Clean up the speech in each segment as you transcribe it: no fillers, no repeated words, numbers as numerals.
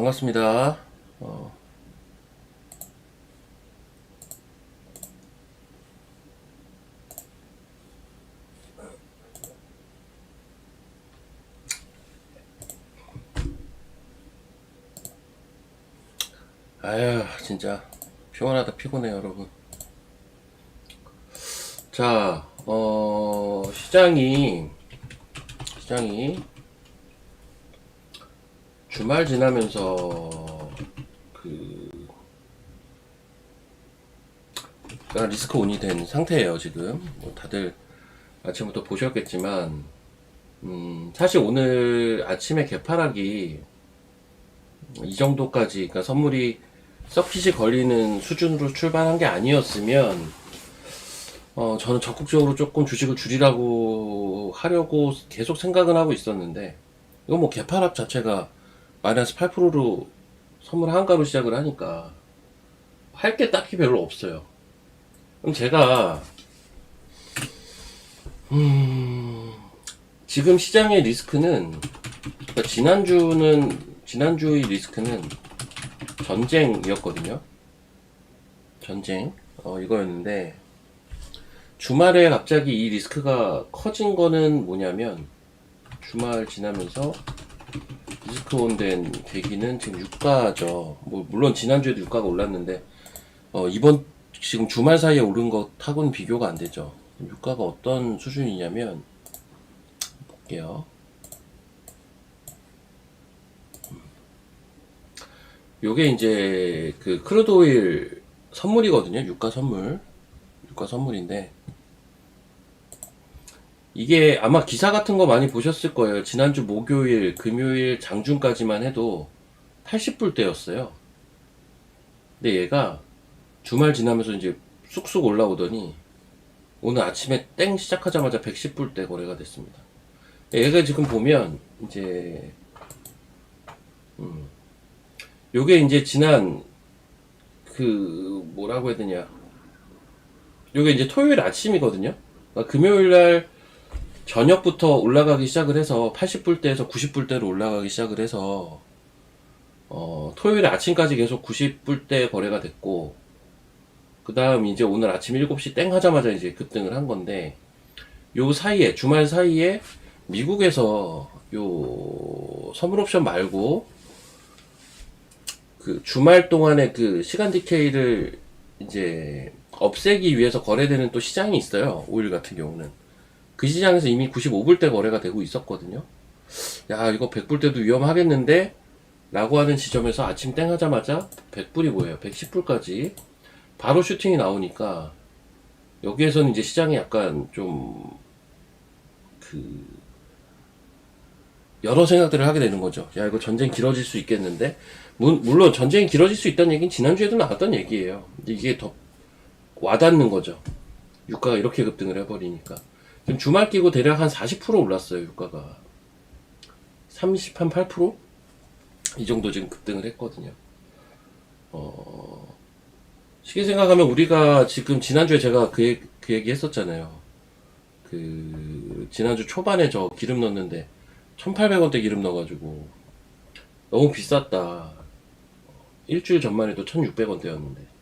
반갑습니다. 아휴, 진짜 피곤하다 피곤해요, 여러분. 자, 시장이 주말 지나면서 약간 리스크 온이 된 상태예요, 지금. 뭐 다들 아침부터 보셨겠지만, 사실 오늘 아침에 개파락이 이 정도까지, 그러니까 선물이 서킷이 걸리는 수준으로 출발한 게 아니었으면, 저는 적극적으로 조금 주식을 줄이라고 하려고 계속 생각은 하고 있었는데, 이거 뭐 개파락 자체가 마이너스 8%로 선물 한가로 시작을 하니까, 할 게 딱히 별로 없어요. 그럼 제가, 지금 시장의 리스크는, 그러니까 지난주의 리스크는 전쟁이었거든요. 전쟁. 이거였는데, 주말에 갑자기 이 리스크가 커진 거는 뭐냐면, 주말 지나면서 리스크 온된 계기는 지금 유가죠. 뭐, 물론 지난주에도 유가가 올랐는데, 지금 주말 사이에 오른 것하고는 비교가 안 되죠. 유가가 어떤 수준이냐면, 볼게요. 요게 이제 그 크루드 오일 선물이거든요. 유가 선물인데, 이게 아마 기사 같은 거 많이 보셨을 거예요. 지난주 목요일, 금요일, 장중까지만 해도 80불대였어요. 근데 얘가 주말 지나면서 이제 쑥쑥 올라오더니 오늘 아침에 땡 시작하자마자 110불대 거래가 됐습니다. 얘가 지금 보면 이제 요게 이제 지난 뭐라고 해야 되냐, 요게 이제 토요일 아침이거든요. 그러니까 금요일 날 저녁부터 올라가기 시작을 해서 80불대에서 90불대로 올라가기 시작을 해서 토요일 아침까지 계속 90불대 거래가 됐고, 그 다음 이제 오늘 아침 7시 땡 하자마자 이제 급등을 한 건데, 요 사이에, 주말 사이에 미국에서 요 선물 옵션 말고 그 주말 동안에 그 시간 디케이를 이제 없애기 위해서 거래되는 또 시장이 있어요. 오일 같은 경우는. 그 시장에서 이미 95불대 거래가 되고 있었거든요. 야, 이거 100불대도 위험하겠는데? 라고 하는 지점에서 아침 땡 하자마자 100불이 뭐예요? 110불까지 바로 슈팅이 나오니까, 여기에서는 이제 시장이 약간 좀 여러 생각들을 하게 되는 거죠. 야, 이거 전쟁 길어질 수 있겠는데? 물론 전쟁이 길어질 수 있다는 얘기는 지난주에도 나왔던 얘기예요. 근데 이게 더 와닿는 거죠. 유가가 이렇게 급등을 해버리니까. 지금 주말 끼고 대략 한 40% 올랐어요, 유가가. 38%? 이 정도 지금 급등을 했거든요. 쉽게 생각하면 우리가 지금 지난주에 제가 그 얘기 했었잖아요. 지난주 초반에 저 기름 넣었는데 1,800원대 기름 넣어가지고 너무 비쌌다. 일주일 전만 해도 1,600원대였는데.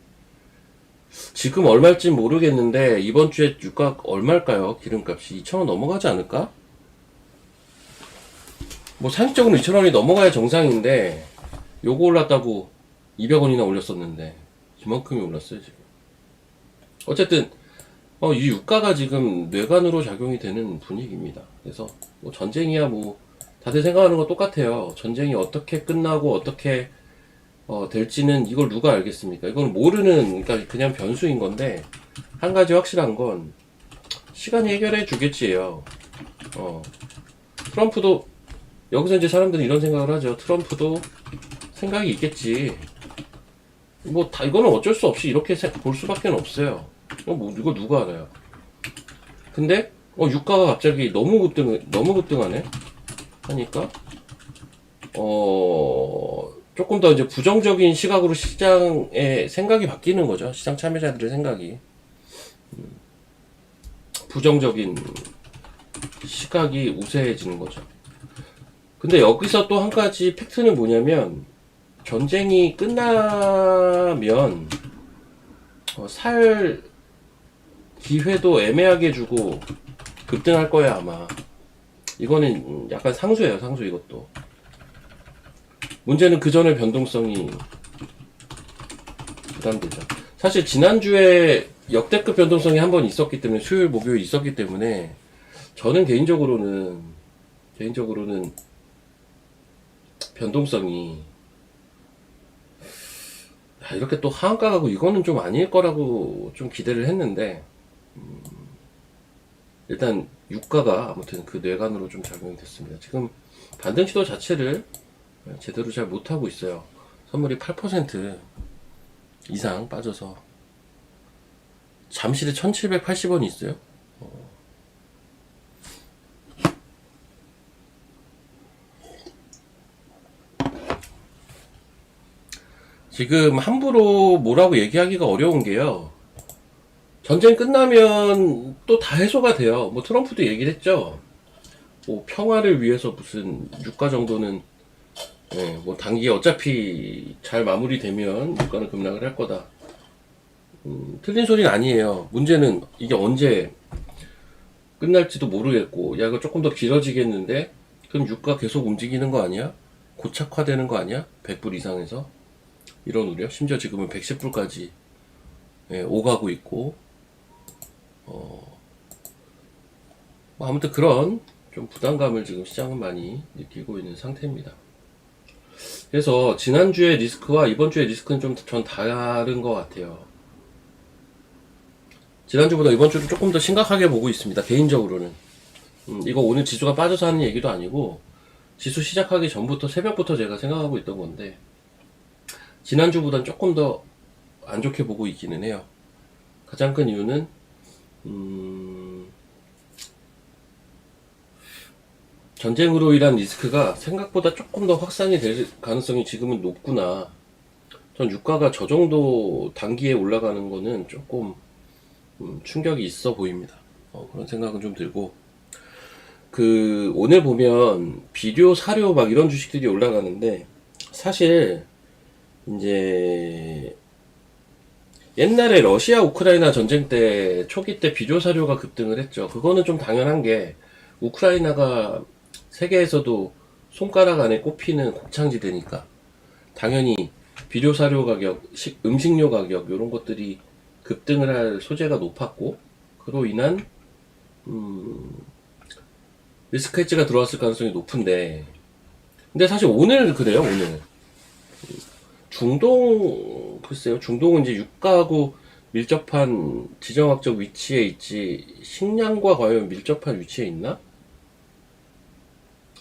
지금 얼마일지 모르겠는데 이번 주에 유가 얼마일까요? 기름값이 2,000원 넘어가지 않을까? 뭐 상식적으로 2,000원이 넘어가야 정상인데, 요거 올랐다고 200원이나 올렸었는데 이만큼이 올랐어요 지금. 어쨌든 이 유가가 지금 뇌관으로 작용이 되는 분위기입니다. 그래서 뭐 전쟁이야 뭐 다들 생각하는 거 똑같아요. 전쟁이 어떻게 끝나고 어떻게 될지는 이걸 누가 알겠습니까? 이건 모르는, 그러니까 그냥 변수인 건데, 한 가지 확실한 건 시간이 해결해 주겠지예요. 트럼프도, 여기서 이제 사람들은 이런 생각을 하죠. 트럼프도 생각이 있겠지. 뭐 다 이거는 어쩔 수 없이 이렇게 볼 수밖에 없어요. 이거 누가 알아요? 근데 유가가 갑자기 너무 급등하네 하니까 조금 더 이제 부정적인 시각으로 시장의 생각이 바뀌는 거죠. 시장 참여자들의 생각이 부정적인 시각이 우세해지는 거죠. 근데 여기서 또 한 가지 팩트는 뭐냐면, 전쟁이 끝나면 살 기회도 애매하게 주고 급등할 거야 아마. 이거는 약간 상수예요, 상수. 이것도 문제는 그 전의 변동성이 부담되죠. 사실 지난주에 역대급 변동성이 한 번 있었기 때문에, 수요일 목요일 있었기 때문에 저는 개인적으로는 변동성이 이렇게 또 하한가 가고 이거는 좀 아닐 거라고 좀 기대를 했는데, 일단 유가가 아무튼 그 뇌관으로 좀 작용이 됐습니다. 지금 반등 시도 자체를 제대로 잘 못하고 있어요. 선물이 8% 이상 빠져서 잠실에 1780원이 있어요. 지금 함부로 뭐라고 얘기하기가 어려운 게요. 전쟁 끝나면 또 다 해소가 돼요. 뭐 트럼프도 얘기를 했죠. 뭐 평화를 위해서 무슨 유가 정도는, 뭐 단기에 어차피 잘 마무리되면 유가는 급락을 할 거다. 틀린 소리는 아니에요. 문제는 이게 언제 끝날지도 모르겠고, 야 이거 조금 더 길어지겠는데 그럼 유가 계속 움직이는 거 아니야? 고착화되는 거 아니야? 100불 이상에서 이런 우려. 심지어 지금은 110불까지 오가고 있고, 뭐 아무튼 그런 좀 부담감을 지금 시장은 많이 느끼고 있는 상태입니다. 그래서 지난주의 리스크와 이번주의 리스크는 좀 전 다른 것 같아요. 지난주보다 이번주를 조금 더 심각하게 보고 있습니다, 개인적으로는. 이거 오늘 지수가 빠져서 하는 얘기도 아니고, 지수 시작하기 전부터, 새벽부터 제가 생각하고 있던 건데, 지난주보단 조금 더 안 좋게 보고 있기는 해요. 가장 큰 이유는 전쟁으로 인한 리스크가 생각보다 조금 더 확산이 될 가능성이 지금은 높구나. 전 유가가 저 정도 단기에 올라가는 거는 조금 충격이 있어 보입니다. 그런 생각은 좀 들고, 오늘 보면 비료, 사료 막 이런 주식들이 올라가는데, 사실 이제 옛날에 러시아 우크라이나 전쟁 때 초기 때 비료 사료가 급등을 했죠. 그거는 좀 당연한 게, 우크라이나가 세계에서도 손가락 안에 꼽히는 곡창지대니까 당연히 비료 사료 가격, 음식료 가격 이런 것들이 급등을 할 소재가 높았고, 그로 인한 리스크 헤지가 들어왔을 가능성이 높은데, 근데 사실 오늘 그래요. 오늘 중동, 글쎄요, 중동은 이제 유가하고 밀접한 지정학적 위치에 있지, 식량과 과연 밀접한 위치에 있나?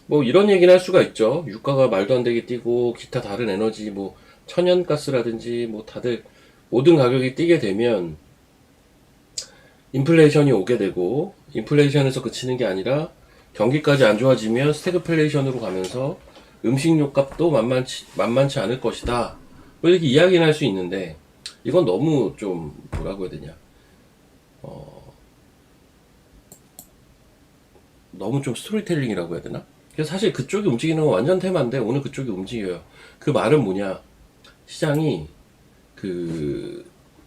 뭐 이런 얘기는 할 수가 있죠. 유가가 말도 안 되게 뛰고, 기타 다른 에너지, 뭐 천연가스라든지 뭐 다들 모든 가격이 뛰게 되면 인플레이션이 오게 되고, 인플레이션에서 그치는 게 아니라 경기까지 안 좋아지면 스태그플레이션으로 가면서 음식료 값도 만만치 않을 것이다, 뭐 이렇게 이야기는 할 수 있는데, 이건 너무 좀 뭐라고 해야 되냐, 너무 좀 스토리텔링이라고 해야 되나? 그래서 사실 그쪽이 움직이는 건 완전 테마인데 오늘 그쪽이 움직여요. 그 말은 뭐냐, 시장이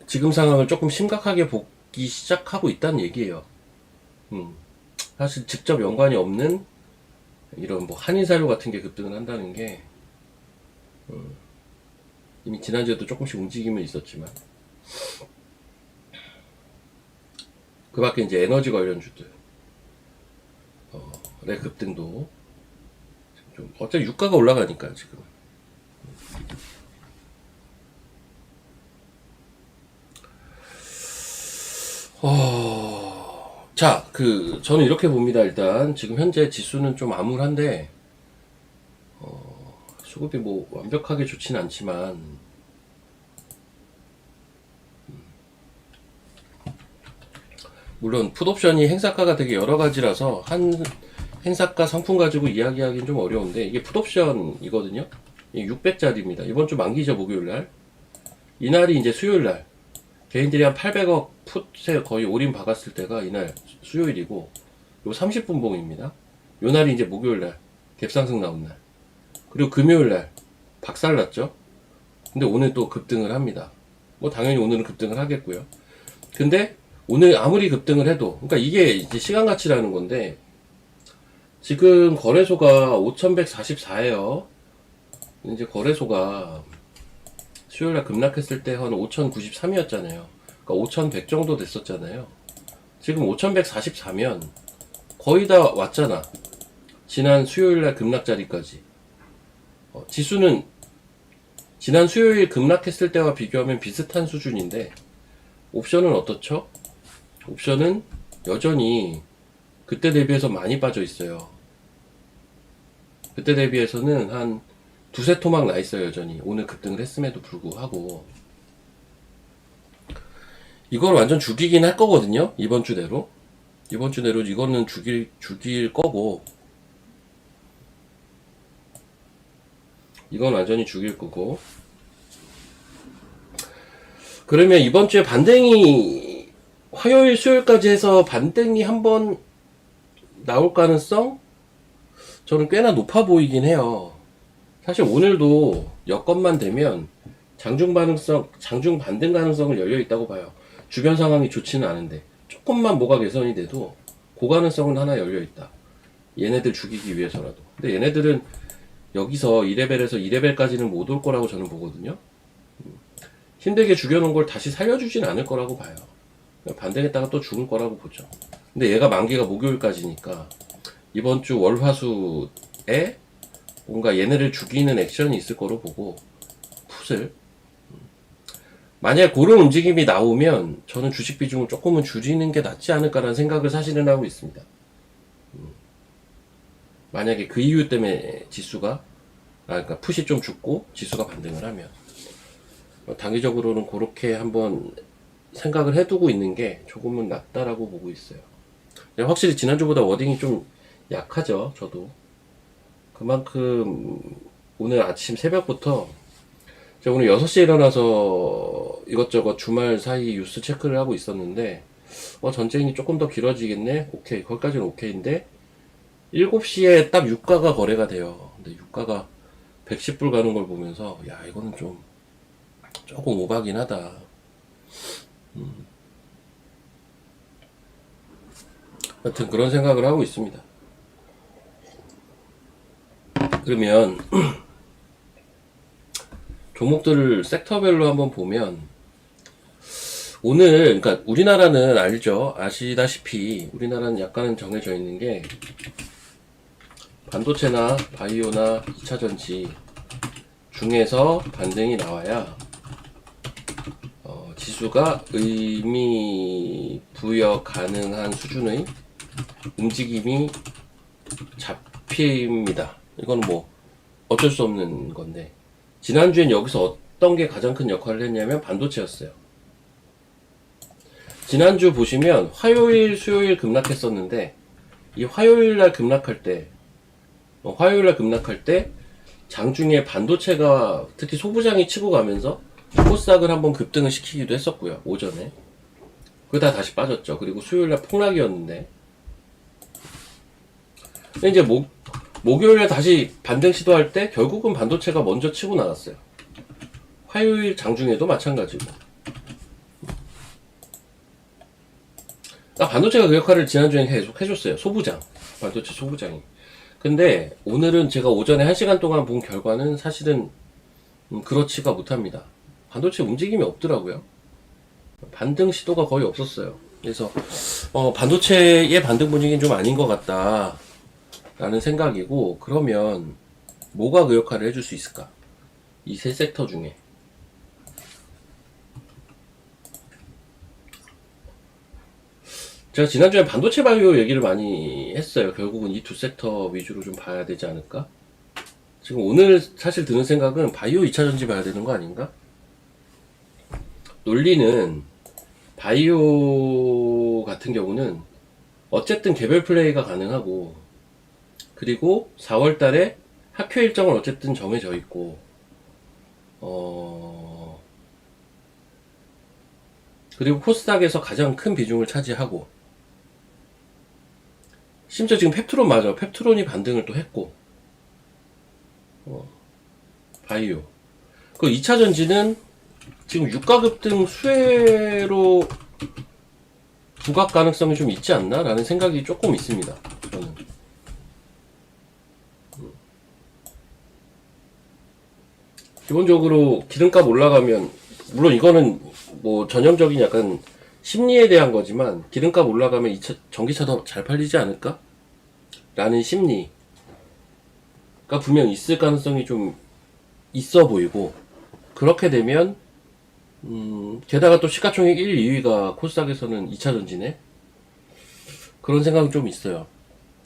지금 상황을 조금 심각하게 보기 시작하고 있다는 얘기예요. 사실 직접 연관이 없는 이런 뭐 한인사료 같은 게 급등을 한다는 게, 이미 지난주에도 조금씩 움직임은 있었지만, 그 밖에 이제 에너지 관련주들 의 급등도 좀, 어차피 유가가 올라가니까 지금. 자, 저는 이렇게 봅니다. 일단 지금 현재 지수는 좀 암울한데, 수급이 뭐 완벽하게 좋진 않지만, 물론 풋옵션이 행사가가 되게 여러 가지라서 한 행사가 상품 가지고 이야기하기는 좀 어려운데, 이게 풋옵션이거든요. 600짜리입니다. 이번 주 만기죠, 목요일날. 이날이 이제 수요일날. 개인들이 한 800억 풋에 거의 올인 박았을 때가 이날 수요일이고, 요 30분 봉입니다. 요 날이 이제 목요일날 갭상승 나온 날. 그리고 금요일날 박살났죠. 근데 오늘 또 급등을 합니다. 뭐 당연히 오늘은 급등을 하겠고요. 근데 오늘 아무리 급등을 해도, 그러니까 이게 이제 시간 가치라는 건데, 지금 거래소가 5144예요. 이제 거래소가 수요일날 급락했을 때 한 5093이었잖아요. 그러니까 5100 정도 됐었잖아요. 지금 5144면 거의 다 왔잖아. 지난 수요일날 급락 자리까지. 지수는 지난 수요일 급락했을 때와 비교하면 비슷한 수준인데, 옵션은 어떻죠? 옵션은 여전히 그때 대비해서 많이 빠져 있어요. 그때 대비해서는 한 두세 토막 나 있어요, 여전히. 오늘 급등을 했음에도 불구하고. 이걸 완전 죽이긴 할 거거든요, 이번 주 내로. 이번 주 내로 이거는 죽일 거고, 이건 완전히 죽일 거고. 그러면 이번 주에 반등이 화요일 수요일까지 해서 반등이 한번 나올 가능성 저는 꽤나 높아 보이긴 해요. 사실 오늘도 여건만 되면 장중 반등 가능성은 열려 있다고 봐요. 주변 상황이 좋지는 않은데 조금만 뭐가 개선이 돼도 그 가능성은 하나 열려 있다. 얘네들 죽이기 위해서라도. 근데 얘네들은 여기서 2레벨에서 2레벨까지는 못 올 거라고 저는 보거든요. 힘들게 죽여놓은 걸 다시 살려주진 않을 거라고 봐요. 반등했다가 또 죽을 거라고 보죠. 근데 얘가 만기가 목요일까지니까 이번 주 월화수에 뭔가 얘네를 죽이는 액션이 있을 거로 보고 풋을, 만약 그런 움직임이 나오면 저는 주식 비중을 조금은 줄이는 게 낫지 않을까라는 생각을 사실은 하고 있습니다. 만약에 그 이유 때문에 지수가 그러니까 풋이 좀 죽고 지수가 반등을 하면 단기적으로는 그렇게 한번 생각을 해두고 있는 게 조금은 낫다라고 보고 있어요. 확실히 지난주보다 워딩이 좀 약하죠. 저도 그만큼 오늘 아침 새벽부터 제가 오늘 6시에 일어나서 이것저것 주말 사이 뉴스 체크를 하고 있었는데 전쟁이 조금 더 길어지겠네. 오케이, 거기까지는 오케이인데 7시에 딱 유가가 거래가 돼요. 근데 유가가 110불 가는 걸 보면서 야, 이거는 좀 조금 오바긴 하다. 하여튼 그런 생각을 하고 있습니다. 그러면 종목들을 섹터별로 한번 보면 오늘, 그러니까 우리나라는 알죠? 아시다시피 우리나라는 약간은 정해져 있는 게 반도체나 바이오나 2차전지 중에서 반등이 나와야 지수가 의미 부여 가능한 수준의 움직임이 잡힙니다. 이건 뭐 어쩔 수 없는 건데, 지난주엔 여기서 어떤 게 가장 큰 역할을 했냐면 반도체였어요. 지난주 보시면 화요일 수요일 급락했었는데 이 화요일날 급락할 때 장중에 반도체가 특히 소부장이 치고 가면서 코스닥을 한번 급등을 시키기도 했었고요. 오전에 그러다 다시 빠졌죠. 그리고 수요일날 폭락이었는데, 근데 이제 목요일에 다시 반등 시도할 때 결국은 반도체가 먼저 치고 나갔어요. 화요일 장중에도 마찬가지고. 반도체가 그 역할을 지난주에 계속 해줬어요. 반도체 소부장이. 근데 오늘은 제가 오전에 1시간 동안 본 결과는 사실은 그렇지가 못합니다. 반도체 움직임이 없더라고요. 반등 시도가 거의 없었어요. 그래서 반도체의 반등 분위기는 좀 아닌 것 같다 라는 생각이고, 그러면 뭐가 그 역할을 해줄 수 있을까? 이 세 섹터 중에 제가 지난주에 반도체 바이오 얘기를 많이 했어요. 결국은 이 두 섹터 위주로 좀 봐야 되지 않을까? 지금 오늘 사실 드는 생각은 바이오 2차전지 봐야 되는 거 아닌가? 논리는 바이오 같은 경우는 어쨌든 개별 플레이가 가능하고, 그리고 4월 달에 학회 일정은 어쨌든 정해져 있고, 그리고 코스닥에서 가장 큰 비중을 차지하고, 심지어 지금 펩트론이 반등을 또 했고, 바이오. 그 2차 전지는 지금 유가 급등 수혜로 부각 가능성이 좀 있지 않나? 라는 생각이 조금 있습니다. 저는. 기본적으로 기름값 올라가면, 물론 이거는 뭐 전형적인 약간 심리에 대한 거지만, 기름값 올라가면 전기차 더 잘 팔리지 않을까? 라는 심리가 분명 있을 가능성이 좀 있어 보이고, 그렇게 되면 게다가 또 시가총액 1, 2위가 코스닥에서는 2차 전지네. 그런 생각이 좀 있어요.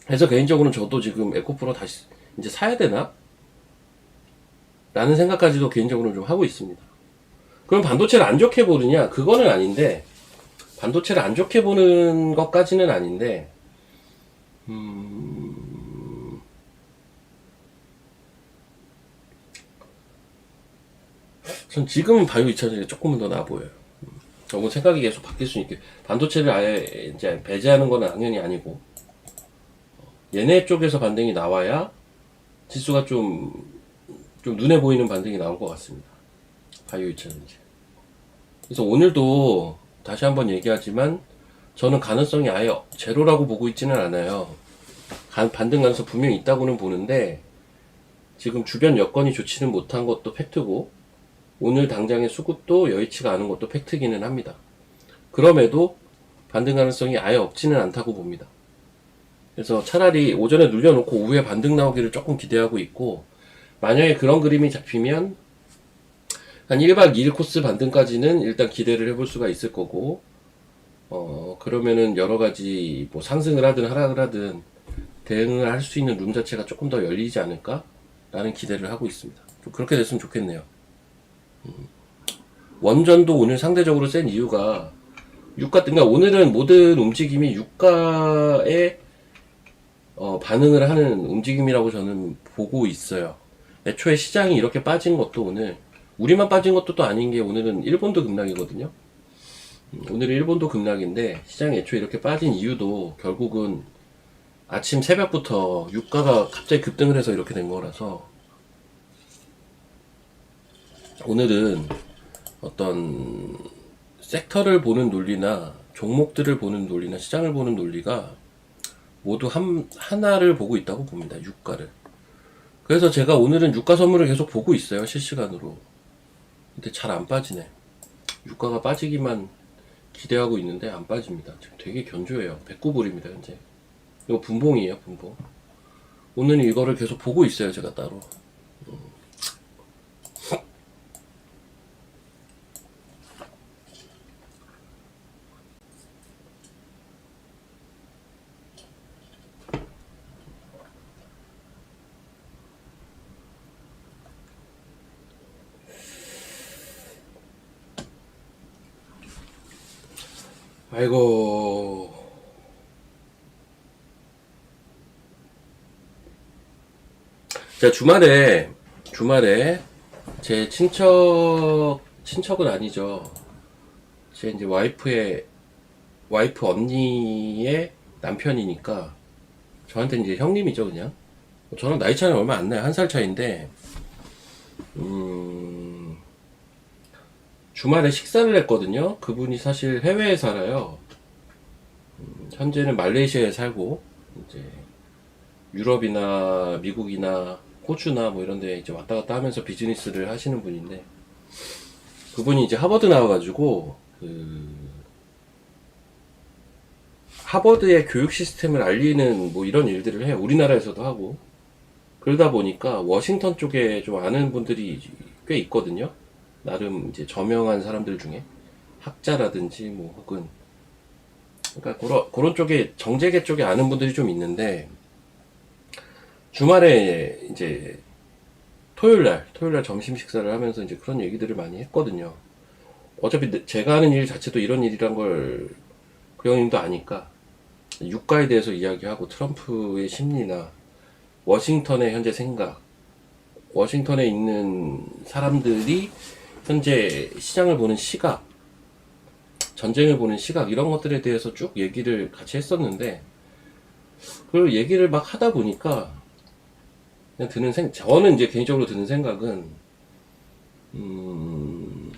그래서 개인적으로는 저도 지금 에코프로 다시 이제 사야 되나? 라는 생각까지도 개인적으로 좀 하고 있습니다. 그럼 반도체를 안 좋게 보느냐? 그거는 아닌데, 반도체를 안 좋게 보는 것까지는 아닌데, 전 지금은 바이오 2차 전지가 조금은 더 나아 보여요. 저건 생각이 계속 바뀔 수 있게. 반도체를 아예 이제 배제하는 건 당연히 아니고, 얘네 쪽에서 반등이 나와야 지수가 좀 눈에 보이는 반등이 나올 것 같습니다. 바이오 2차 전지. 그래서 오늘도 다시 한번 얘기하지만, 저는 가능성이 아예 제로라고 보고 있지는 않아요. 반등 가능성 분명히 있다고는 보는데, 지금 주변 여건이 좋지는 못한 것도 팩트고, 오늘 당장의 수급도 여의치가 않은 것도 팩트기는 합니다. 그럼에도 반등 가능성이 아예 없지는 않다고 봅니다. 그래서 차라리 오전에 눌려놓고 오후에 반등 나오기를 조금 기대하고 있고, 만약에 그런 그림이 잡히면 한 1박 2일 코스 반등까지는 일단 기대를 해볼 수가 있을 거고, 그러면은 여러 가지 뭐 상승을 하든 하락을 하든 대응을 할 수 있는 룸 자체가 조금 더 열리지 않을까? 라는 기대를 하고 있습니다. 좀 그렇게 됐으면 좋겠네요. 원전도 오늘 상대적으로 센 이유가 그러니까 오늘은 모든 움직임이 유가에 반응을 하는 움직임이라고 저는 보고 있어요. 애초에 시장이 이렇게 빠진 것도 오늘 우리만 빠진 것도 또 아닌 게 오늘은 일본도 급락이거든요. 오늘은 일본도 급락인데 시장이 애초에 이렇게 빠진 이유도 결국은 아침 새벽부터 유가가 갑자기 급등을 해서 이렇게 된 거라서 오늘은 어떤 섹터를 보는 논리나 종목들을 보는 논리나 시장을 보는 논리가 모두 하나를 보고 있다고 봅니다. 유가를. 그래서 제가 오늘은 유가 선물을 계속 보고 있어요. 실시간으로. 근데 잘 안 빠지네. 유가가 빠지기만 기대하고 있는데 안 빠집니다. 지금 되게 견조해요. 109불입니다. 현재. 이거 분봉이에요. 분봉. 오늘은 이거를 계속 보고 있어요. 제가 따로. 아이고. 제가 주말에 제 친척은 아니죠. 제 이제 와이프 언니의 남편이니까 저한테 이제 형님이죠, 그냥. 저랑 나이 차이는 얼마 안 나요. 1살 차이인데, 주말에 식사를 했거든요. 그분이 사실 해외에 살아요. 현재는 말레이시아에 살고, 이제 유럽이나 미국이나 호주나 뭐 이런 데 이제 왔다 갔다 하면서 비즈니스를 하시는 분인데, 그분이 이제 하버드 나와가지고, 하버드의 교육 시스템을 알리는 뭐 이런 일들을 해요. 우리나라에서도 하고. 그러다 보니까 워싱턴 쪽에 좀 아는 분들이 꽤 있거든요. 나름 이제 저명한 사람들 중에 학자라든지 뭐 혹은 그러니까 그런 쪽에 정재계 쪽에 아는 분들이 좀 있는데 주말에 이제 토요일 날 점심 식사를 하면서 이제 그런 얘기들을 많이 했거든요. 어차피 제가 하는 일 자체도 이런 일이란 걸 그 형님도 아니까 유가에 대해서 이야기하고 트럼프의 심리나 워싱턴의 현재 생각, 워싱턴에 있는 사람들이 현재 시장을 보는 시각, 전쟁을 보는 시각 이런 것들에 대해서 쭉 얘기를 같이 했었는데 그걸 얘기를 막 하다 보니까 그냥 저는 이제 개인적으로 드는 생각은 음,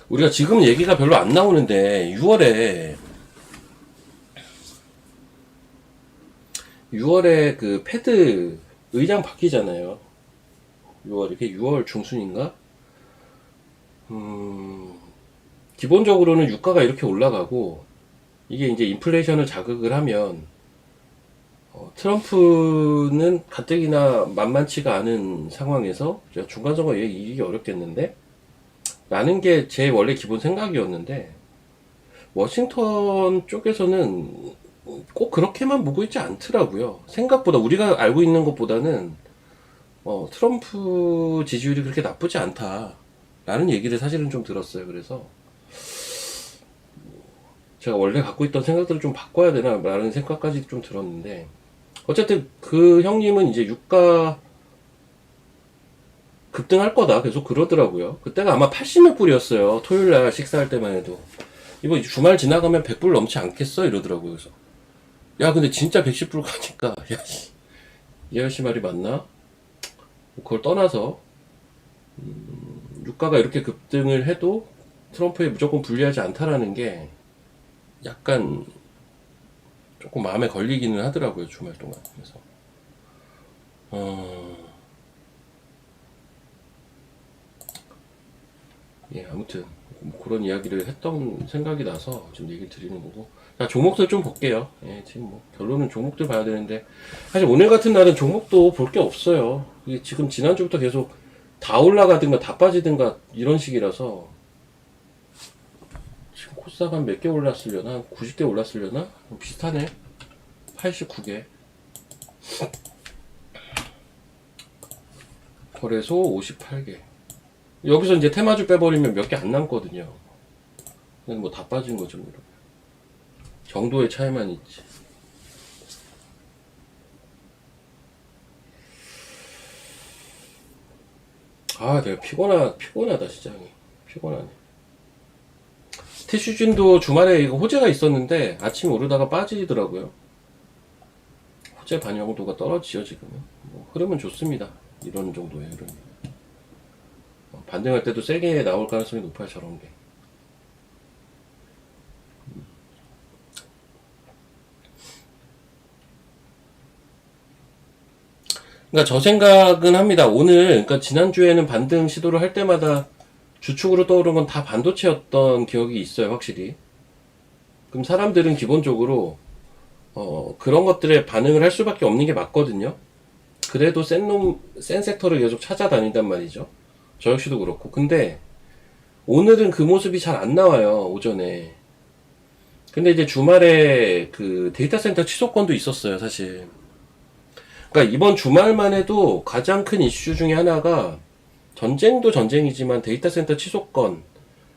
우리가 지금 얘기가 별로 안 나오는데 6월에 그 패드 의장 바뀌잖아요. 6월 이게 6월 중순인가? 기본적으로는 유가가 이렇게 올라가고 이게 이제 인플레이션을 자극을 하면 트럼프는 가뜩이나 만만치가 않은 상황에서 중간선거 이기기 어렵겠는데? 라는 게 제 원래 기본 생각이었는데 워싱턴 쪽에서는 꼭 그렇게만 보고 있지 않더라고요. 생각보다 우리가 알고 있는 것보다는 트럼프 지지율이 그렇게 나쁘지 않다라는 얘기를 사실은 좀 들었어요. 그래서 제가 원래 갖고 있던 생각들을 좀 바꿔야 되나라는 생각까지 좀 들었는데 어쨌든 그 형님은 이제 유가 급등할 거다 계속 그러더라고요. 그때가 아마 80몇 불이었어요. 토요일 날 식사할 때만 해도. 이거 주말 지나가면 100불 넘지 않겠어? 이러더라고요. 그래서 야 근데 진짜 110불 가니까 야씨 이 아저씨 말이 맞나? 그걸 떠나서 유가가 이렇게 급등을 해도 트럼프에 무조건 불리하지 않다라는 게 약간 조금 마음에 걸리기는 하더라고요. 주말 동안. 그래서 예, 아무튼 뭐 그런 이야기를 했던 생각이 나서 지금 얘기를 드리는 거고. 자, 종목들 좀 볼게요. 예, 지금 뭐 결론은 종목들 봐야 되는데 사실 오늘 같은 날은 종목도 볼 게 없어요. 이게 지금 지난주부터 계속 다 올라가든가 다 빠지든가 이런 식이라서 지금 코스닥 한 몇 개 올랐으려나? 한 90개 올랐으려나? 비슷하네. 89개. 거래소 58개. 여기서 이제 테마주 빼버리면 몇 개 안 남거든요. 그냥 뭐 다 빠진 거죠, 뭐. 정도의 차이만 있지. 아, 내가 피곤하다, 진짜. 피곤하네. 티슈진도 주말에 이거 호재가 있었는데 아침에 오르다가 빠지더라고요. 호재 반영도가 떨어지죠, 지금은. 뭐, 흐름은 좋습니다. 이런 정도의 흐름. 반등할 때도 세게 나올 가능성이 높아요, 저런 게. 그러니까 저 생각은 합니다. 오늘, 그러니까 지난주에는 반등 시도를 할 때마다 주축으로 떠오른 건 다 반도체였던 기억이 있어요, 확실히. 그럼 사람들은 기본적으로, 그런 것들에 반응을 할 수밖에 없는 게 맞거든요. 그래도 센 섹터를 계속 찾아다닌단 말이죠. 저 역시도 그렇고. 근데 오늘은 그 모습이 잘 안 나와요, 오전에. 근데 이제 주말에 그 데이터 센터 취소권도 있었어요, 사실. 그러니까 이번 주말만 해도 가장 큰 이슈 중에 하나가 전쟁도 전쟁이지만 데이터 센터 취소권,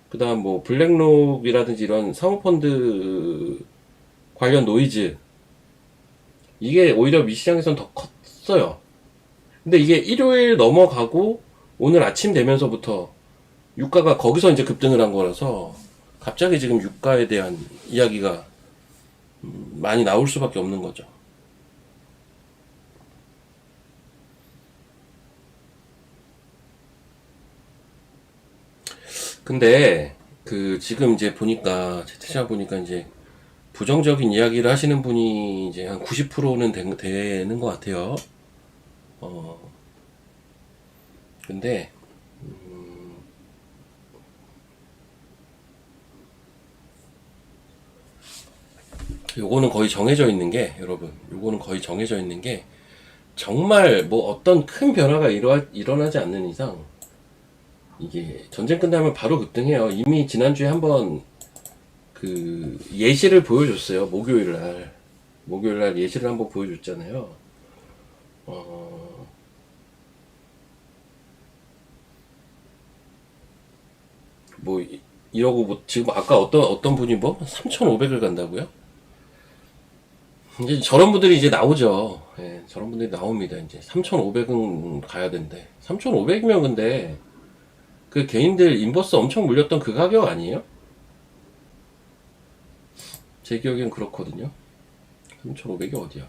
그 다음 뭐 블랙록이라든지 이런 사모펀드 관련 노이즈, 이게 오히려 미시장에선 더 컸어요. 근데 이게 일요일 넘어가고 오늘 아침 되면서부터 유가가 거기서 이제 급등을 한 거라서 갑자기 지금 유가에 대한 이야기가 많이 나올 수밖에 없는 거죠. 근데 그 지금 이제 보니까 채팅창 보니까 이제 부정적인 이야기를 하시는 분이 이제 한 90%는 되는 것 같아요. 어 근데 요거는 거의 정해져 있는 게 여러분, 요거는 거의 정해져 있는 게 정말 뭐 어떤 큰 변화가 일어나지 않는 이상 이게 전쟁 끝나면 바로 급등해요. 이미 지난주에 한번 그 예시를 보여줬어요. 목요일 날 예시를 한번 보여줬잖아요. 어, 뭐 이러고 뭐 지금 아까 어떤 분이 뭐 3,500을 간다고요? 이제 저런 분들이 이제 나오죠. 예, 저런 분들이 나옵니다. 이제 3,500은 가야 된대. 3,500이면 근데 그 개인들 인버스 엄청 물렸던 그 가격 아니에요? 제 기억엔 그렇거든요. 3,500이 어디야?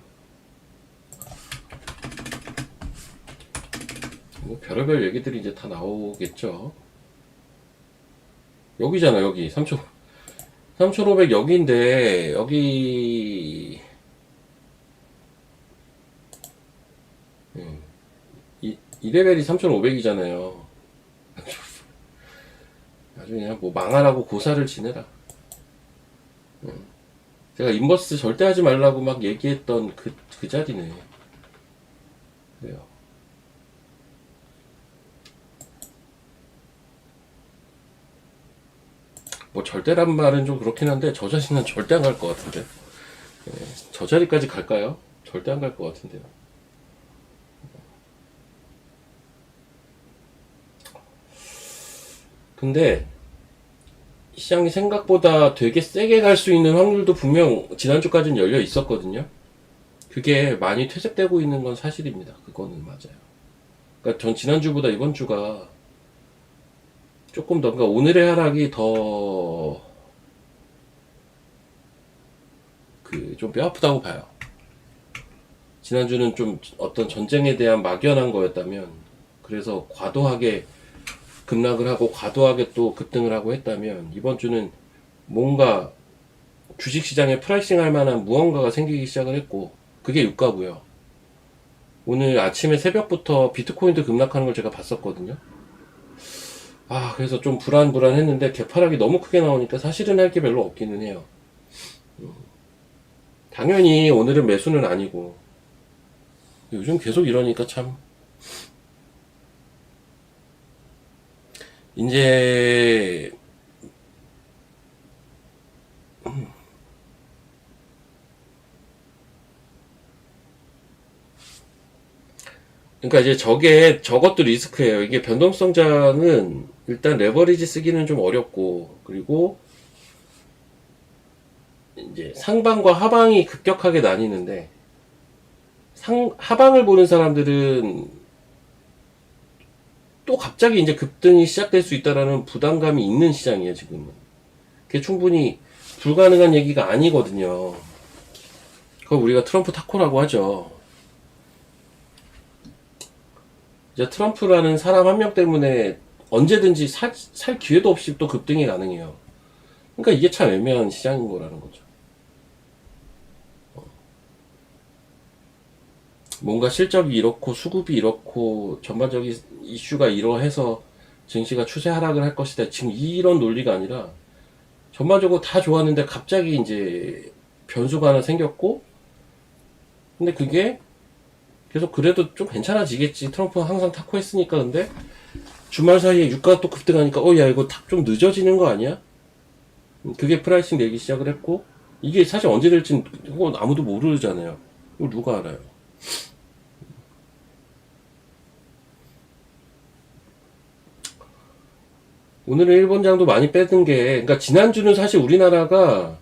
뭐 별의별 얘기들이 이제 다 나오겠죠. 여기잖아, 여기. 3,500 여기인데, 여기, 2레벨이 3,500이잖아요. 아주 그냥 뭐 망하라고 고사를 지내라. 제가 인버스 절대 하지 말라고 막 얘기했던 그 자리네. 그래요. 뭐 절대란 말은 좀 그렇긴 한데, 저 자신은 절대 안 갈 것 같은데. 저 자리까지 갈까요? 절대 안 갈 것 같은데요. 근데 시장이 생각보다 되게 세게 갈 수 있는 확률도 분명 지난주까지는 열려 있었거든요. 그게 많이 퇴색되고 있는 건 사실입니다. 그거는 맞아요. 그러니까 전 지난주보다 이번 주가 조금 더, 그러니까 오늘의 하락이 더 좀 뼈 아프다고 봐요. 지난주는 좀 어떤 전쟁에 대한 막연한 거였다면, 그래서 과도하게 급락을 하고 과도하게 또 급등을 하고 했다면, 이번 주는 뭔가 주식시장에 프라이싱 할 만한 무언가가 생기기 시작을 했고, 그게 유가고요. 오늘 아침에 새벽부터 비트코인도 급락하는 걸 제가 봤었거든요. 그래서 좀 불안했는데 개파락이 너무 크게 나오니까 사실은 할 게 별로 없기는 해요. 당연히 오늘은 매수는 아니고, 요즘 계속 이러니까 참, 이제, 그러니까 이제 저것도 리스크예요. 이게 변동성장은 일단 레버리지 쓰기는 좀 어렵고, 그리고 이제 상방과 하방이 급격하게 나뉘는데, 하방을 보는 사람들은 또 갑자기 이제 급등이 시작될 수 있다라는 부담감이 있는 시장이에요, 지금은. 그게 충분히 불가능한 얘기가 아니거든요. 그걸 우리가 트럼프 타코라고 하죠. 이제 트럼프라는 사람 한 명 때문에 언제든지 살 기회도 없이 또 급등이 가능해요. 그러니까 이게 참 애매한 시장인 거라는 거죠. 뭔가 실적이 이렇고 수급이 이렇고 전반적인 이슈가 이러해서 증시가 추세 하락을 할 것이다. 지금 이런 논리가 아니라 전반적으로 다 좋았는데 갑자기 이제 변수가 하나 생겼고, 근데 그게 계속 그래도 좀 괜찮아지겠지. 트럼프는 항상 타코 했으니까. 근데 주말 사이에 유가가 또 급등하니까 야 이거 좀 늦어지는 거 아니야? 그게 프라이싱 내기 시작을 했고, 이게 사실 언제 될지는 그건 아무도 모르잖아요. 이거 누가 알아요? 오늘은 일본장도 많이 빼든 게, 그러니까 지난주는 사실 우리나라가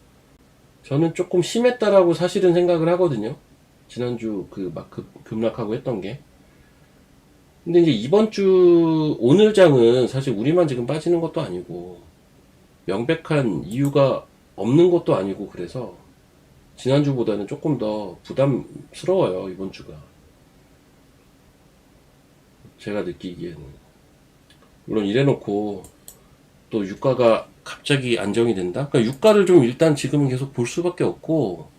저는 조금 심했다라고 사실은 생각을 하거든요. 지난주 막 급락하고 했던 게. 근데 이제 이번 주 오늘 장은 사실 우리만 지금 빠지는 것도 아니고 명백한 이유가 없는 것도 아니고, 그래서 지난주보다는 조금 더 부담스러워요, 이번 주가. 제가 느끼기에는. 물론 이래놓고 또 유가가 갑자기 안정이 된다? 그러니까 유가를 좀 일단 지금은 계속 볼 수밖에 없고,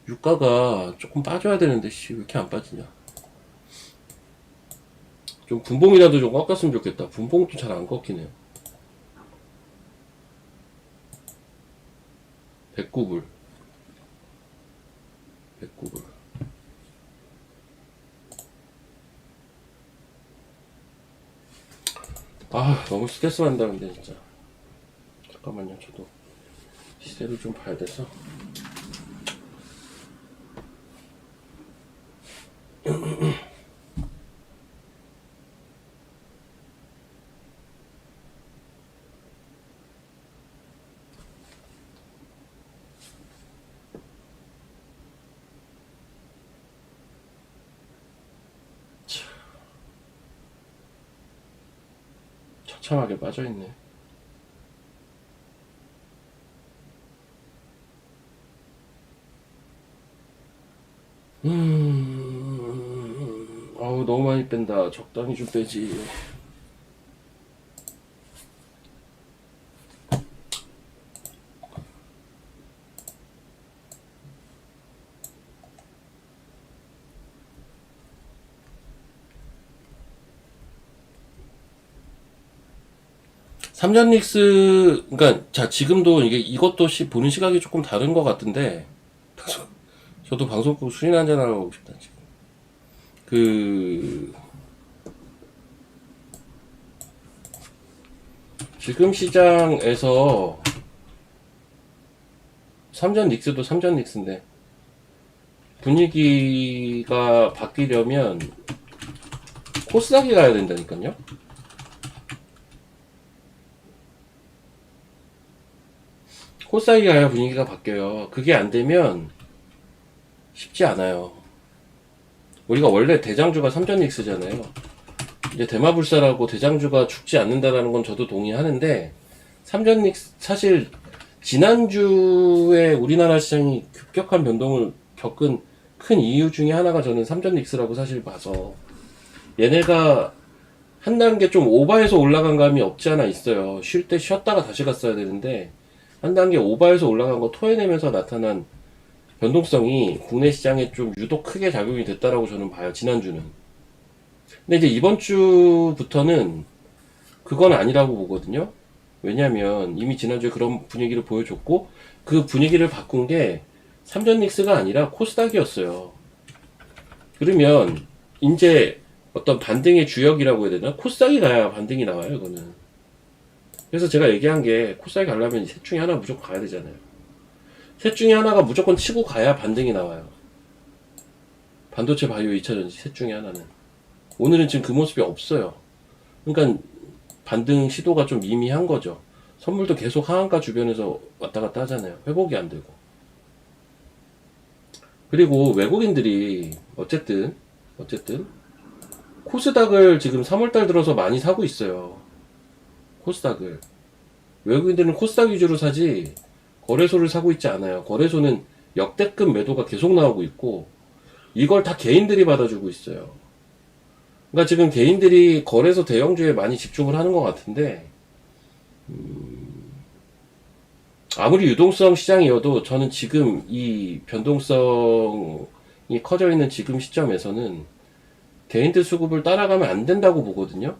유가가 조금 빠져야 되는데 왜 이렇게 안 빠지냐. 좀 분봉이라도 좀 꺾었으면 좋겠다. 분봉도 잘 안 꺾이네요. 109불. 109불. 너무 스트레스 받는다, 근데 진짜. 잠깐만요, 저도 시세를 좀 봐야 돼서. 처참하게 빠져있네. 아우 너무 많이 뺀다. 적당히 좀 빼지. 삼전 닉스, 그러니까 자 지금도 이게 이것도 보는 시각이 조금 다른 것 같은데 저도 방송국 술이나 한잔 하러 가고 싶다 지금. 그 지금 시장에서 삼전 닉스도 삼전 닉스인데 분위기가 바뀌려면 코스닥이 가야 된다니까요. 코스닥이 가야 분위기가 바뀌어요. 그게 안 되면 쉽지 않아요. 우리가 원래 대장주가 삼전 닉스잖아요. 이제 대마불사라고 대장주가 죽지 않는다라는 건 저도 동의하는데 삼전 닉스 사실 지난주에 우리나라 시장이 급격한 변동을 겪은 큰 이유 중에 하나가 저는 삼전 닉스라고 사실 봐서 얘네가 한 단계 좀 오버해서 올라간 감이 없지 않아 있어요. 쉴 때 쉬었다가 다시 갔어야 되는데 한 단계 오버해서 올라간 거 토해내면서 나타난 변동성이 국내 시장에 좀 유독 크게 작용이 됐다라고 저는 봐요. 지난주는. 근데 이제 이번 주부터는 그건 아니라고 보거든요. 왜냐면 이미 지난주에 그런 분위기를 보여줬고 그 분위기를 바꾼 게 삼전 닉스가 아니라 코스닥이었어요. 그러면 이제 어떤 반등의 주역이라고 해야 되나? 코스닥이 가야 반등이 나와요, 이거는. 그래서 제가 얘기한 게 코스닥이 가려면 셋 중에 하나 무조건 가야 되잖아요. 셋 중에 하나가 무조건 치고 가야 반등이 나와요. 반도체, 바이오, 2차전지 셋 중에 하나는. 오늘은 지금 그 모습이 없어요. 그러니까 반등 시도가 좀 미미한 거죠. 선물도 계속 하한가 주변에서 왔다 갔다 하잖아요. 회복이 안 되고. 그리고 외국인들이 어쨌든 코스닥을 지금 3월달 들어서 많이 사고 있어요. 코스닥을. 외국인들은 코스닥 위주로 사지 거래소를 사고 있지 않아요. 거래소는 역대급 매도가 계속 나오고 있고 이걸 다 개인들이 받아주고 있어요. 그러니까 지금 개인들이 거래소 대형주에 많이 집중을 하는 것 같은데 아무리 유동성 시장이어도 저는 지금 이 변동성이 커져 있는 지금 시점에서는 개인들 수급을 따라가면 안 된다고 보거든요.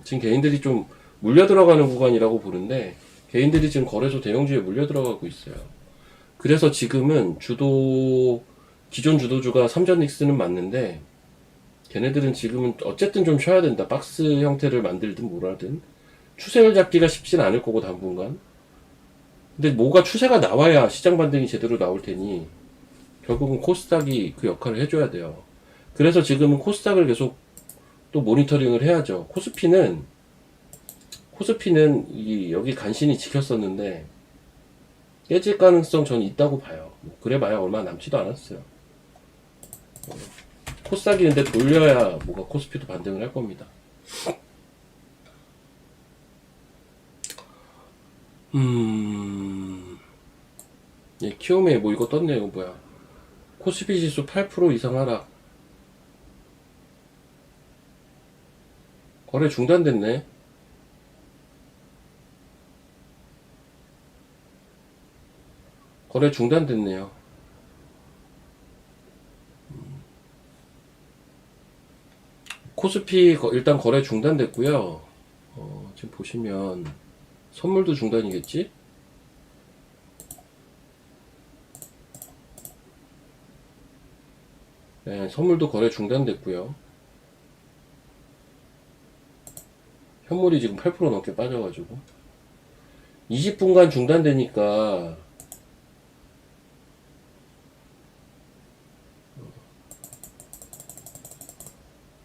지금 개인들이 좀 물려 들어가는 구간이라고 보는데 개인들이 지금 거래소 대형주에 물려 들어가고 있어요. 그래서 지금은 기존 주도주가 삼전 닉스는 맞는데 걔네들은 지금은 어쨌든 좀 쉬어야 된다. 박스 형태를 만들든 뭐라든 추세를 잡기가 쉽진 않을 거고 당분간. 근데 뭐가 추세가 나와야 시장 반등이 제대로 나올 테니 결국은 코스닥이 그 역할을 해줘야 돼요. 그래서 지금은 코스닥을 계속 또 모니터링을 해야죠. 코스피는 여기 간신히 지켰었는데 깨질 가능성 저는 있다고 봐요. 그래봐야 얼마 남지도 않았어요. 코스닥이 근데 돌려야 뭐가 코스피도 반등을 할 겁니다. 예, 키움에 뭐 이거 떴네. 이거 뭐야? 코스피 지수 8% 이상 하락. 거래 중단됐네. 거래 중단됐네요. 코스피 일단 거래 중단됐고요. 지금 보시면 선물도 중단이겠지? 네, 선물도 거래 중단됐고요. 현물이 지금 8% 넘게 빠져가지고 20분간 중단되니까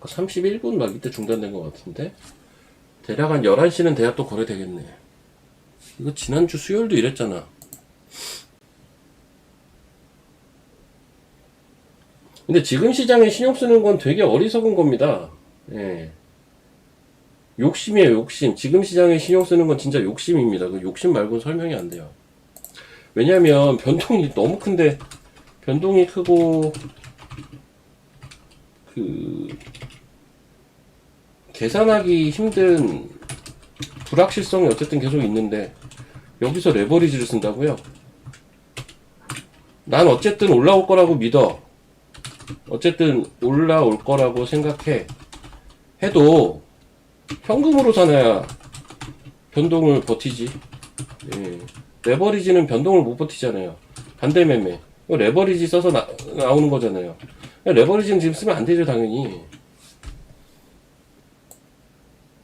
31분 막 이때 중단된 것 같은데 대략 한 11시는 돼야 또 거래되겠네. 이거 지난주 수요일도 이랬잖아. 근데 지금 시장에 신용 쓰는 건 되게 어리석은 겁니다. 예. 욕심이에요, 욕심. 지금 시장에 신용 쓰는 건 진짜 욕심입니다. 그 욕심 말고는 설명이 안 돼요. 왜냐면 변동이 너무 큰데, 변동이 크고, 그 계산하기 힘든 불확실성이 어쨌든 계속 있는데 여기서 레버리지를 쓴다고요? 난 어쨌든 올라올 거라고 믿어. 어쨌든 올라올 거라고 생각해. 해도 현금으로 사놔야 변동을 버티지. 예. 레버리지는 변동을 못 버티잖아요. 반대매매. 레버리지 써서 나오는 거잖아요. 레버리지는 지금 쓰면 안 되죠, 당연히.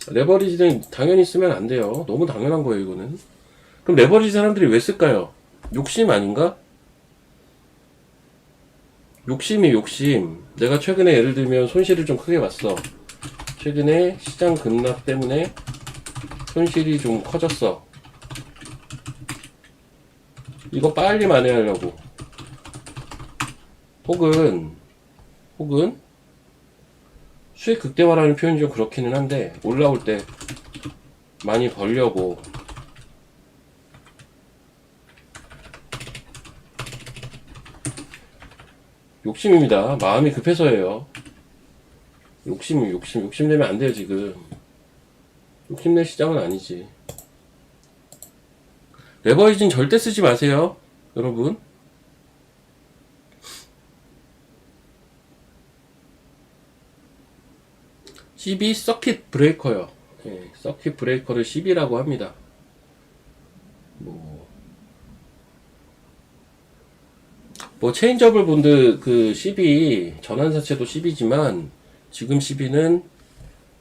레버리지는 당연히 쓰면 안 돼요. 너무 당연한 거예요, 이거는. 그럼 레버리지 사람들이 왜 쓸까요? 욕심 아닌가? 욕심이 욕심. 내가 최근에 예를 들면 손실을 좀 크게 봤어. 최근에 시장 급락 때문에 손실이 좀 커졌어. 이거 빨리 만회하려고. 혹은 수익 극대화라는 표현이 좀 그렇기는 한데 올라올 때 많이 벌려고. 욕심입니다. 마음이 급해서예요. 욕심내면 안 돼요, 지금. 욕심낼 시장은 아니지. 레버리지는 절대 쓰지 마세요, 여러분. CB 서킷 브레이커요. 예, 서킷 브레이커를 CB라고 합니다. 뭐 체인저블 본드 그 CB 전환사채도 CB지만 지금 CB는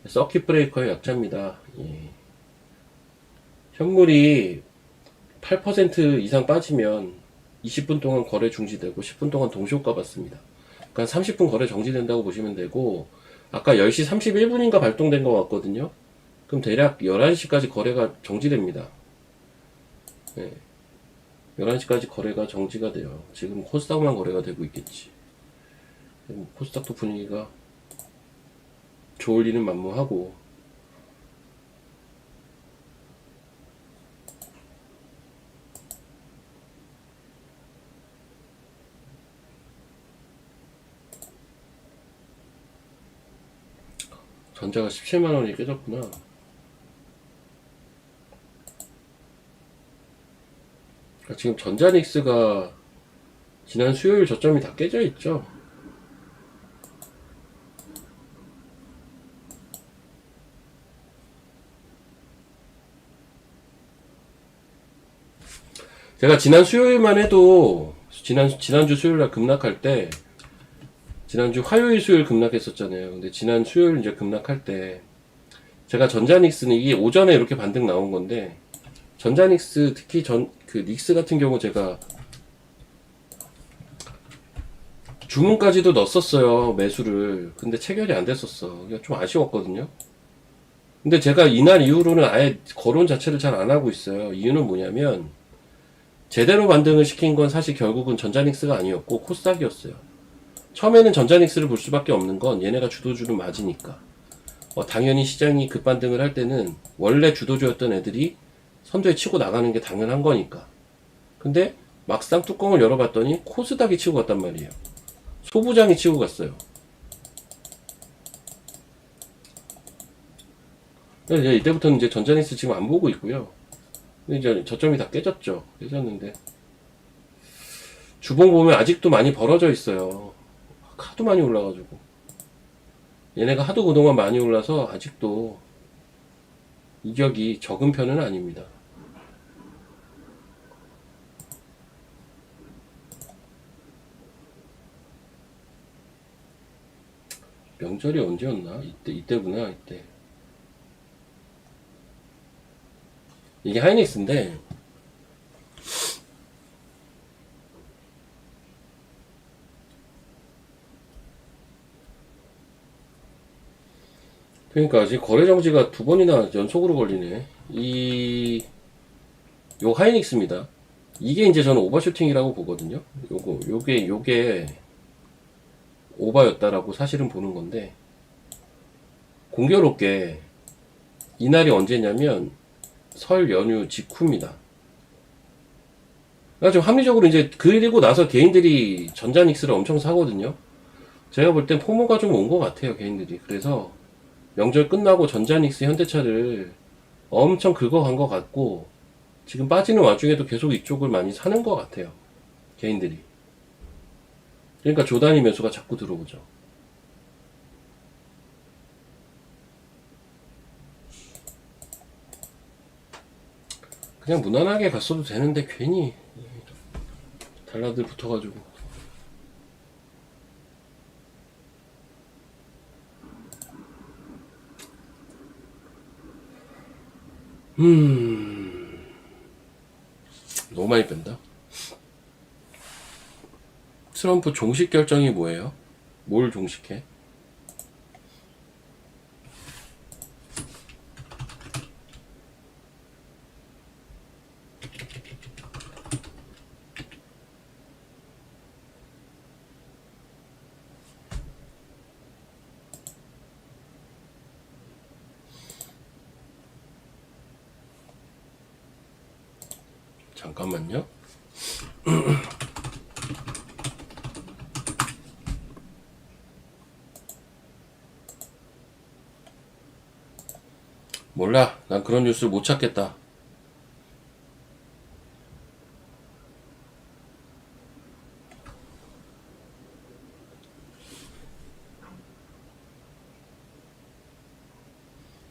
서킷 브레이커의 약자입니다. 예. 현물이 8% 이상 빠지면 20분 동안 거래 중지되고 10분 동안 동시효과 받습니다. 그러니까 30분 거래 정지된다고 보시면 되고, 아까 10시 31분인가 발동된 것 같거든요. 그럼 대략 11시까지 거래가 정지됩니다. 네. 11시까지 거래가 정지가 돼요. 지금 코스닥만 거래가 되고 있겠지. 코스닥도 분위기가 좋을 리는 만무하고. 전자가 17만원이 깨졌구나. 그러니까 지금 전자닉스가 지난 수요일 저점이 다 깨져 있죠. 제가 지난 수요일만 해도 지난주 수요일날 급락할 때, 지난주 화요일 수요일 급락했었잖아요. 근데 지난 수요일 이제 급락할 때 제가 전자닉스는 이게 오전에 이렇게 반등 나온 건데, 전자닉스 특히 그 닉스 같은 경우 제가 주문까지도 넣었었어요, 매수를. 근데 체결이 안 됐었어. 좀 아쉬웠거든요. 근데 제가 이날 이후로는 아예 거론 자체를 잘 안 하고 있어요. 이유는 뭐냐면 제대로 반등을 시킨 건 사실 결국은 전자닉스가 아니었고 코스닥이었어요. 처음에는 전자닉스를 볼 수밖에 없는 건 얘네가 주도주를 맞으니까. 당연히 시장이 급반등을 할 때는 원래 주도주였던 애들이 선두에 치고 나가는 게 당연한 거니까. 근데 막상 뚜껑을 열어봤더니 코스닥이 치고 갔단 말이에요. 소부장이 치고 갔어요. 그래서 이제 이때부터는 이제 전자닉스 지금 안 보고 있고요. 근데 이제 저점이 다 깨졌죠. 깨졌는데 주봉 보면 아직도 많이 벌어져 있어요. 하도 많이 올라가지고. 얘네가 하도 그동안 많이 올라서 아직도 이격이 적은 편은 아닙니다. 명절이 언제였나? 이때구나, 이때. 이게 하이닉스인데, 그러니까 지금 거래 정지가 2번이나 연속으로 걸리네. 요 하이닉스입니다. 이게 이제 저는 오버슈팅이라고 보거든요. 요게 오버였다라고 사실은 보는 건데, 공교롭게 이날이 언제냐면 설 연휴 직후입니다. 그러니까 좀 합리적으로 이제 그리고 나서 개인들이 전자닉스를 엄청 사거든요. 제가 볼 땐 포모가 좀 온 것 같아요, 개인들이. 그래서 명절 끝나고 전자닉스 현대차를 엄청 긁어간 것 같고, 지금 빠지는 와중에도 계속 이쪽을 많이 사는 것 같아요, 개인들이. 그러니까 조단위 매수가 자꾸 들어오죠. 그냥 무난하게 갔어도 되는데 괜히 달라들 붙어가지고. 너무 많이 뺀다. 트럼프 종식 결정이 뭐예요? 뭘 종식해? 잠깐만요. 몰라. 난 그런 뉴스를 못 찾겠다.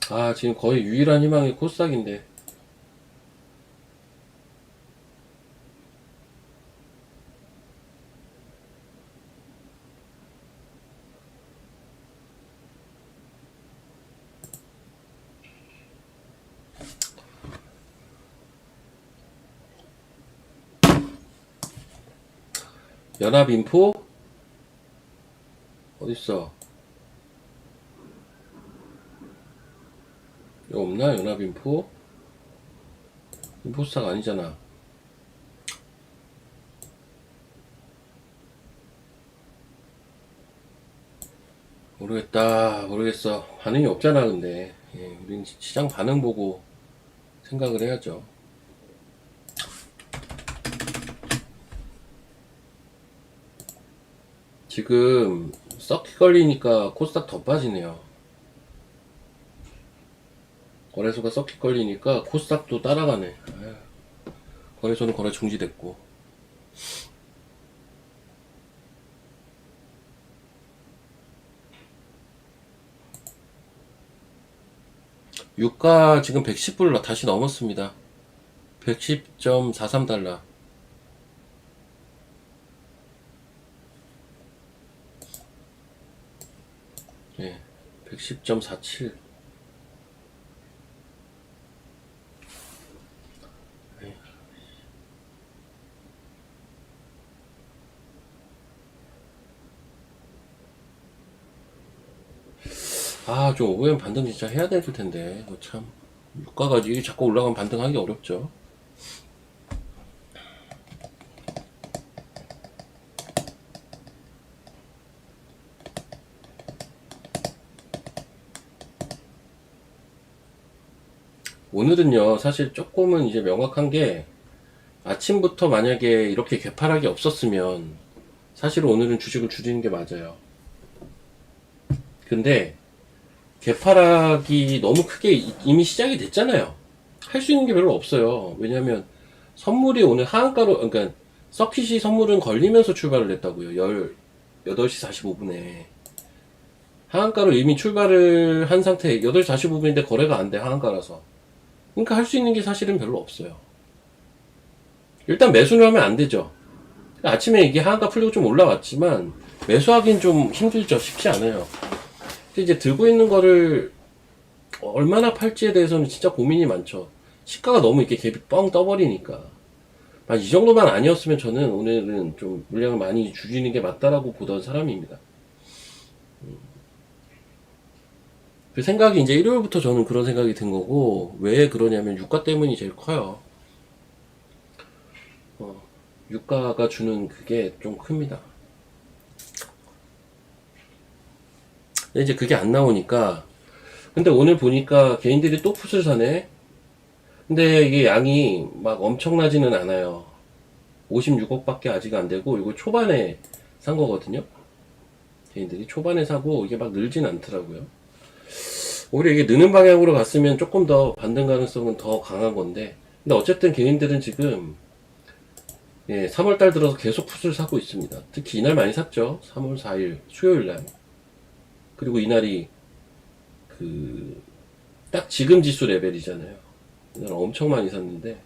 아, 지금 거의 유일한 희망이 코스닥인데. 연합인포? 어딨어? 여기 없나? 연합인포? 인포스타가 아니잖아. 모르겠어. 반응이 없잖아, 근데. 예, 우린 시장 반응 보고 생각을 해야죠. 지금 서킷 걸리니까 코스닥 더 빠지네요. 거래소가 서킷 걸리니까 코스닥도 따라가네. 아유, 거래소는 거래 중지됐고. 유가 지금 110불 다시 넘었습니다. 110.43달러. 예, 110.47. 아, 좀 오버엔 반등 진짜 해야 될 텐데. 이거 참. 유가가 이게 자꾸 올라가면 반등하기 어렵죠. 오늘은요, 사실 조금은 이제 명확한 게 아침부터 만약에 이렇게 개파락이 없었으면 사실 오늘은 주식을 줄이는 게 맞아요. 근데 개파락이 너무 크게 이미 시작이 됐잖아요. 할 수 있는 게 별로 없어요. 왜냐면 선물이 오늘 하한가로, 그러니까 서킷이 선물은 걸리면서 출발을 했다고요. 8시 45분에. 하한가로 이미 출발을 한 상태, 8시 45분인데 거래가 안 돼, 하한가라서. 그러니까 할 수 있는 게 사실은 별로 없어요. 일단 매수를 하면 안 되죠. 아침에 이게 하한가 풀리고 좀 올라왔지만, 매수하긴 좀 힘들죠. 쉽지 않아요. 근데 이제 들고 있는 거를 얼마나 팔지에 대해서는 진짜 고민이 많죠. 시가가 너무 이렇게 갭이 뻥 떠버리니까. 이 정도만 아니었으면 저는 오늘은 좀 물량을 많이 줄이는 게 맞다라고 보던 사람입니다. 그 생각이 이제 일요일부터 저는 그런 생각이 든 거고, 왜 그러냐면 유가 때문이 제일 커요. 유가가 주는 그게 좀 큽니다. 근데 이제 그게 안 나오니까, 근데 오늘 보니까 개인들이 또 풋을 사네? 근데 이게 양이 막 엄청나지는 않아요. 56억밖에 아직 안 되고, 이거 초반에 산 거거든요. 개인들이 초반에 사고 이게 막 늘진 않더라고요. 오히려 이게 느는 방향으로 갔으면 조금 더 반등 가능성은 더 강한 건데, 근데 어쨌든 개인들은 지금 3월달 들어서 계속 풋을 사고 있습니다. 특히 이날 많이 샀죠. 3월 4일 수요일날. 그리고 이날이 딱 지금 지수 레벨이잖아요. 이날 엄청 많이 샀는데,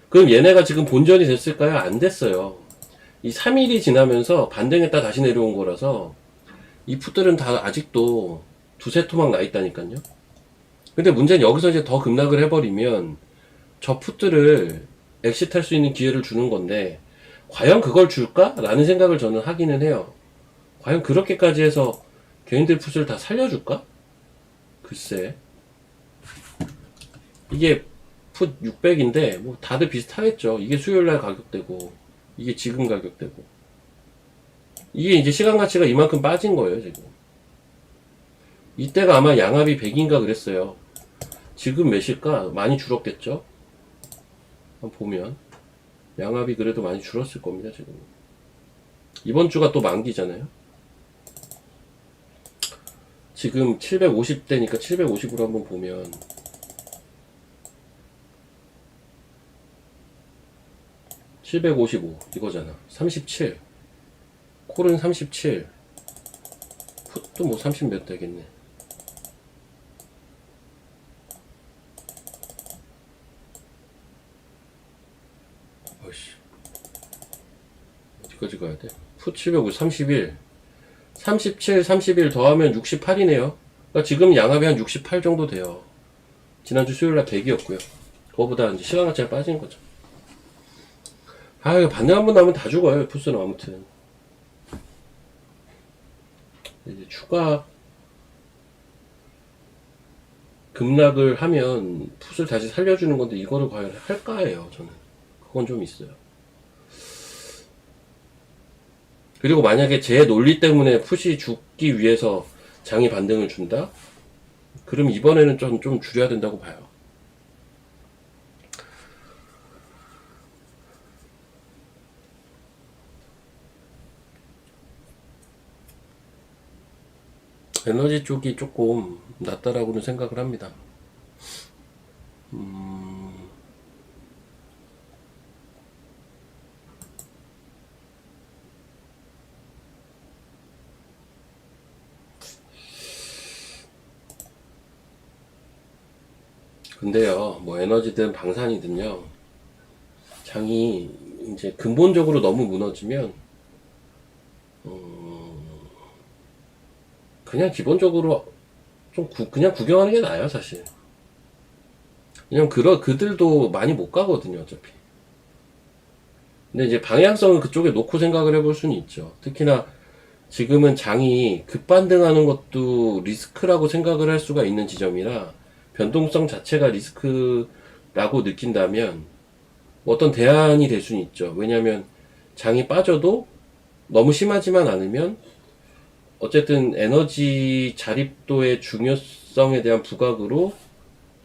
그럼 얘네가 지금 본전이 됐을까요? 안 됐어요. 이 3일이 지나면서 반등했다 다시 내려온 거라서 이 풋들은 다 아직도 두세 토막 나 있다니까요. 근데 문제는 여기서 이제 더 급락을 해버리면 저 풋들을 엑시트할 수 있는 기회를 주는 건데, 과연 그걸 줄까? 라는 생각을 저는 하기는 해요. 과연 그렇게까지 해서 개인들 풋을 다 살려줄까? 글쎄. 이게 풋 600인데 뭐 다들 비슷하겠죠. 이게 수요일날 가격대고 이게 지금 가격대고, 이게 이제 시간 가치가 이만큼 빠진 거예요 지금. 이때가 아마 양압이 100인가 그랬어요. 지금 몇일까? 많이 줄었겠죠? 한번 보면 양압이 그래도 많이 줄었을 겁니다 지금. 이번 주가 또 만기잖아요. 지금 750대니까 750으로 한번 보면 755 이거잖아. 37 콜은 37, 풋도 뭐 30 몇 되겠네. 어이씨, 어디까지 가야 돼? 풋 750, 31, 37, 31 더하면 68이네요. 그러니까 지금 양압이 한 68 정도 돼요. 지난주 수요일날 100이었고요. 그거보다 이제 시간 가치가 빠진 거죠. 아, 이거 반등 한번 나오면 다 죽어요, 풋은. 아무튼 이제 추가 급락을 하면 풋을 다시 살려주는 건데, 이거를 과연 할까예요 저는. 그건 좀 있어요. 그리고 만약에 제 논리 때문에 풋이 죽기 위해서 장이 반등을 준다? 그럼 이번에는 좀 줄여야 된다고 봐요. 에너지 쪽이 조금 낫다라고는 생각을 합니다. 근데요, 뭐 에너지든 방산이든요, 장이 이제 근본적으로 너무 무너지면 그냥 기본적으로 그냥 구경하는 게 나아요 사실. 왜냐면 그들도 많이 못 가거든요 어차피. 근데 이제 방향성은 그쪽에 놓고 생각을 해볼 수는 있죠. 특히나 지금은 장이 급반등하는 것도 리스크라고 생각을 할 수가 있는 지점이라, 변동성 자체가 리스크라고 느낀다면 어떤 대안이 될 수는 있죠. 왜냐하면 장이 빠져도 너무 심하지만 않으면 어쨌든 에너지 자립도의 중요성에 대한 부각으로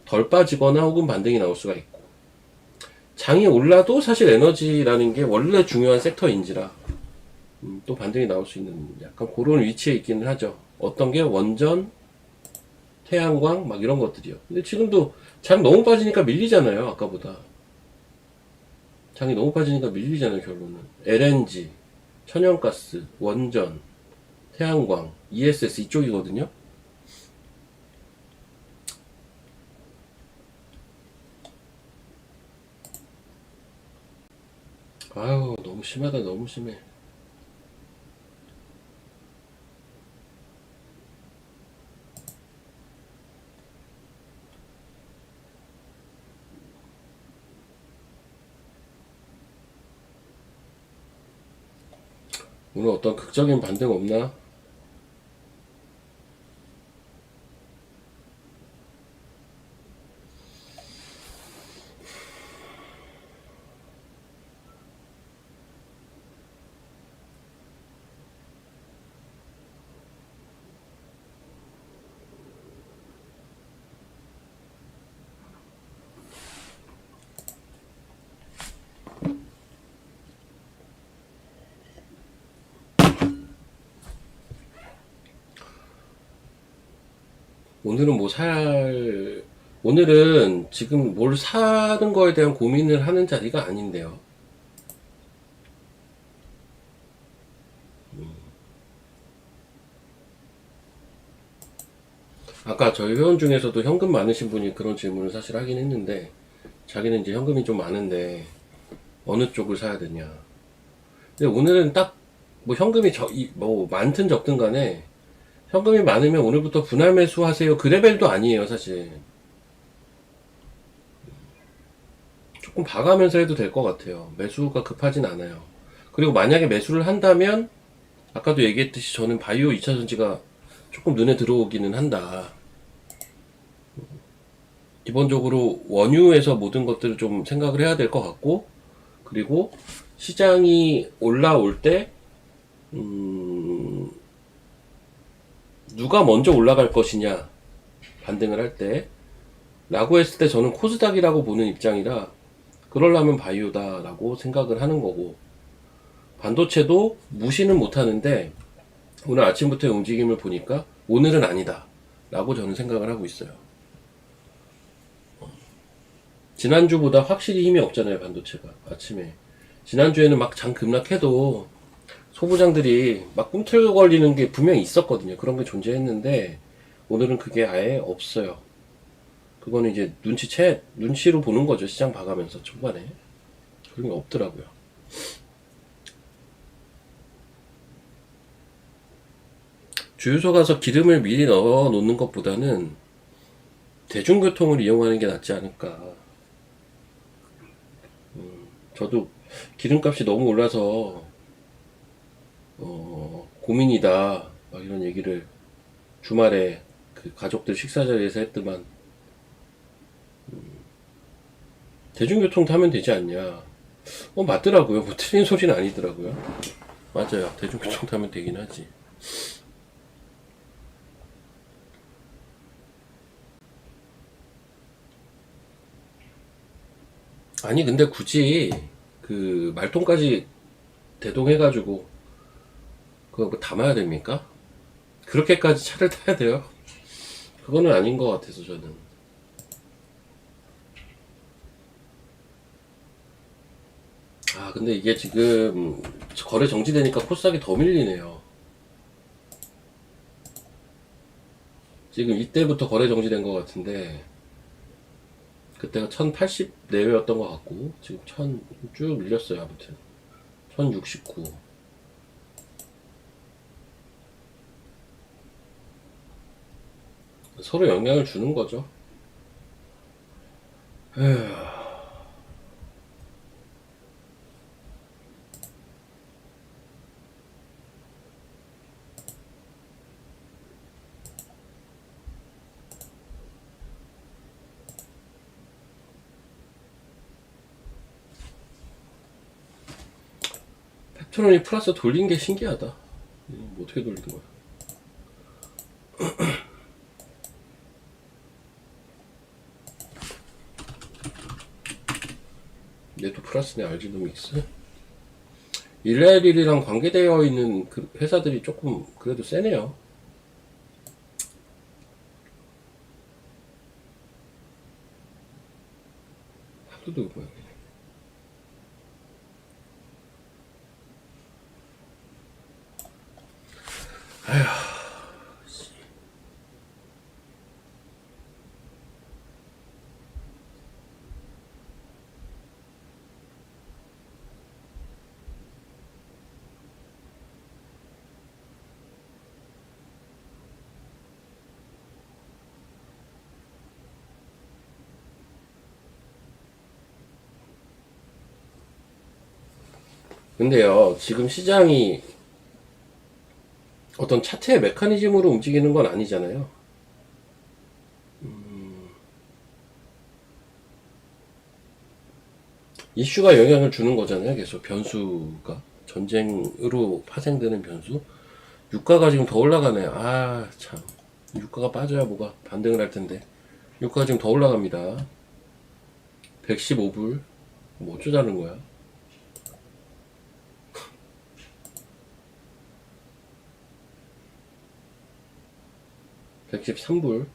덜 빠지거나 혹은 반등이 나올 수가 있고, 장이 올라도 사실 에너지라는 게 원래 중요한 섹터인지라 또 반등이 나올 수 있는 약간 그런 위치에 있기는 하죠. 어떤 게 원전, 태양광 막 이런 것들이요. 근데 지금도 장 너무 빠지니까 밀리잖아요. 아까보다 장이 너무 빠지니까 밀리잖아요. 결론은 LNG, 천연가스, 원전, 태양광, ESS 이쪽이거든요. 아유, 너무 심하다. 너무 심해. 오늘 어떤 극적인 반등 없나? 오늘은 오늘은 지금 뭘 사는 거에 대한 고민을 하는 자리가 아닌데요. 아까 저희 회원 중에서도 현금 많으신 분이 그런 질문을 사실 하긴 했는데, 자기는 이제 현금이 좀 많은데 어느 쪽을 사야 되냐. 근데 오늘은 딱 뭐 현금이 뭐 많든 적든 간에 현금이 많으면 오늘부터 분할 매수하세요, 그 레벨도 아니에요 사실. 조금 봐가면서 해도 될 것 같아요. 매수가 급하진 않아요. 그리고 만약에 매수를 한다면 아까도 얘기했듯이 저는 바이오 2차전지가 조금 눈에 들어오기는 한다. 기본적으로 원유에서 모든 것들을 좀 생각을 해야 될 것 같고, 그리고 시장이 올라올 때 누가 먼저 올라갈 것이냐, 반등을 할 때 라고 했을 때 저는 코스닥이라고 보는 입장이라, 그러려면 바이오다라고 생각을 하는 거고, 반도체도 무시는 못하는데 오늘 아침부터의 움직임을 보니까 오늘은 아니다 라고 저는 생각을 하고 있어요. 지난주보다 확실히 힘이 없잖아요, 반도체가. 아침에 지난주에는 막 장 급락해도 소부장들이 막 꿈틀거리는 게 분명히 있었거든요. 그런 게 존재했는데 오늘은 그게 아예 없어요. 그거는 이제 눈치로 보는 거죠. 시장 봐가면서 초반에 그런 게 없더라고요. 주유소 가서 기름을 미리 넣어 놓는 것보다는 대중교통을 이용하는 게 낫지 않을까. 저도 기름값이 너무 올라서 고민이다 막 이런 얘기를 주말에 그 가족들 식사 자리에서 했더만, 대중교통 타면 되지 않냐. 맞더라고요. 뭐 틀린 소리는 아니더라고요. 맞아요. 대중교통 타면 되긴 하지. 아니 근데 굳이 그 말똥까지 대동해가지고 그거 뭐 담아야 됩니까? 그렇게까지 차를 타야 돼요? 그거는 아닌 것 같아서 저는. 아 근데 이게 지금 거래 정지되니까 코스닥이 더 밀리네요. 지금 이때부터 거래 정지된 것 같은데 그때가 1080 내외였던 것 같고 지금 1000 쭉 밀렸어요. 아무튼 1069. 서로 영향을 주는 거죠. 에휴. 페트론이 플러스 돌린 게 신기하다. 뭐 어떻게 돌린 거야? 얘도 플러스네. 알지노믹스. 일라일이랑 관계되어 있는 그 회사들이 조금 그래도 세네요. 하도도 뭐야. 근데요, 지금 시장이 어떤 차트의 메커니즘으로 움직이는 건 아니잖아요. 이슈가 영향을 주는 거잖아요. 계속 변수가 전쟁으로 파생되는 변수. 유가가 지금 더 올라가네. 아 참. 유가가 빠져야 뭐가 반등을 할 텐데. 유가가 지금 더 올라갑니다. 115불. 뭐 어쩌자는 거야. 113불.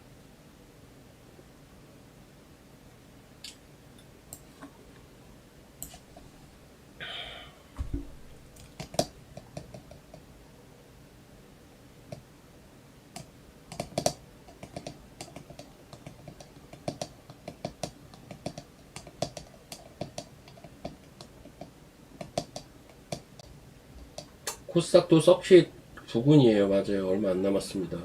코스닥도 서킷 부근이에요. 맞아요. 얼마 안 남았습니다.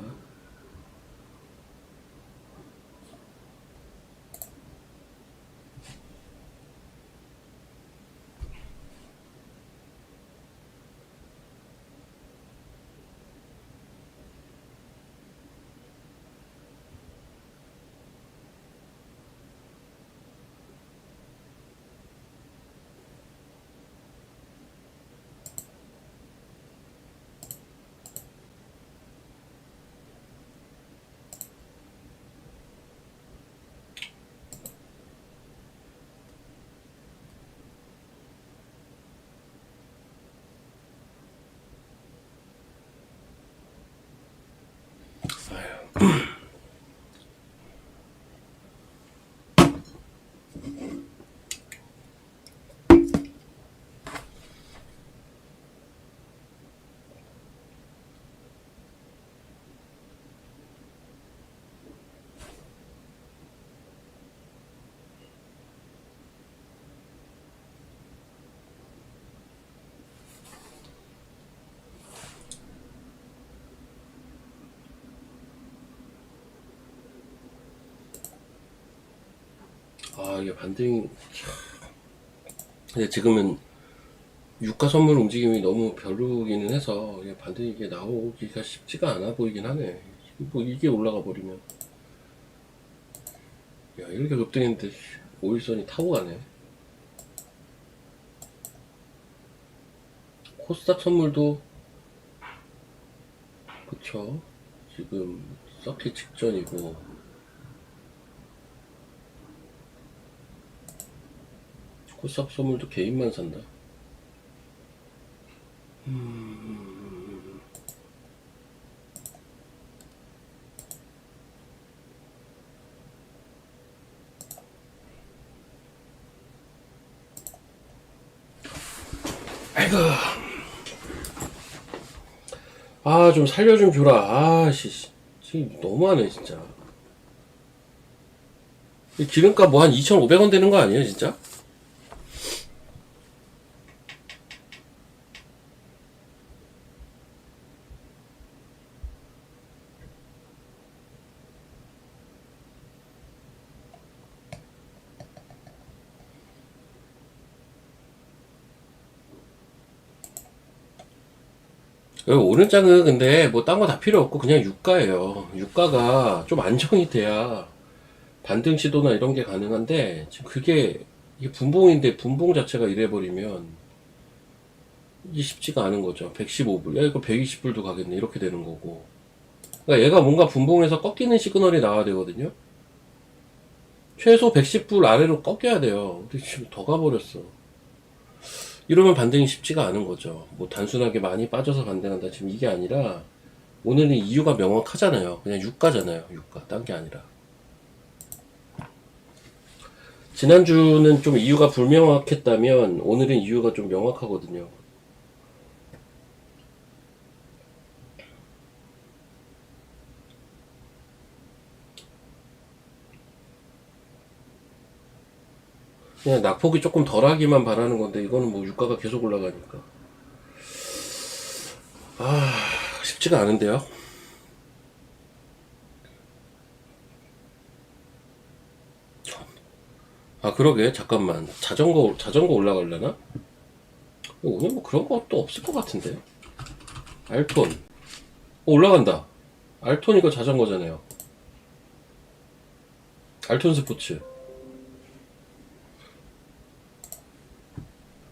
아, 이게 반등이. 근데 지금은 유가 선물 움직임이 너무 별로기는 해서 이게 반등이 이게 나오기가 쉽지가 않아 보이긴 하네. 뭐 이게 올라가 버리면. 야, 이렇게 급등했는데 5일선이 타고 가네. 코스닥 선물도 그쵸. 지금 서킷 직전이고 코스닥 선물도 개인만 산다. 아이고. 아, 좀 살려 좀 줘라. 아씨, 지금 너무하네 진짜. 이 기름값 뭐 한 2,500원 되는 거 아니에요 진짜? 오늘장은 근데 뭐 딴 거 다 필요 없고 그냥 유가예요. 유가가 좀 안정이 돼야 반등 시도나 이런 게 가능한데 지금 그게 이게 분봉인데 분봉 자체가 이래버리면 이게 쉽지가 않은 거죠. 115불, 야 이거 120불도 가겠네 이렇게 되는 거고. 그러니까 얘가 뭔가 분봉에서 꺾이는 시그널이 나와야 되거든요. 최소 110불 아래로 꺾여야 돼요. 근데 지금 더 가버렸어. 이러면 반등이 쉽지가 않은 거죠. 뭐 단순하게 많이 빠져서 반등한다 지금 이게 아니라 오늘은 이유가 명확하잖아요. 그냥 유가잖아요. 유가. 딴 게 아니라. 지난주는 좀 이유가 불명확했다면 오늘은 이유가 좀 명확하거든요. 그냥 낙폭이 조금 덜하기만 바라는 건데 이거는 뭐 유가가 계속 올라가니까 아 쉽지가 않은데요. 아 그러게 잠깐만 자전거 올라가려나? 오늘 뭐 그런 것도 없을 것 같은데. 알톤 올라간다. 알톤 이거 자전거잖아요. 알톤 스포츠.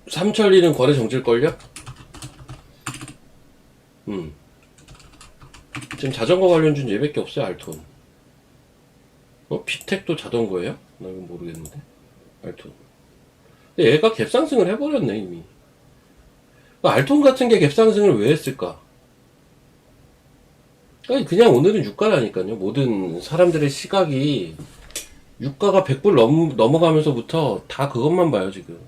삼천리는 거래 정지일걸요? 음. 지금 자전거 관련주는 얘밖에 없어요. 알톤. 피텍도 자전거예요? 나 이건 모르겠는데. 알톤. 근데 얘가 갭상승을 해버렸네 이미. 알톤 같은 게 갭상승을 왜 했을까? 아니 그냥 오늘은 유가라니까요. 모든 사람들의 시각이 유가가 100불 넘어가면서부터 다 그것만 봐요 지금.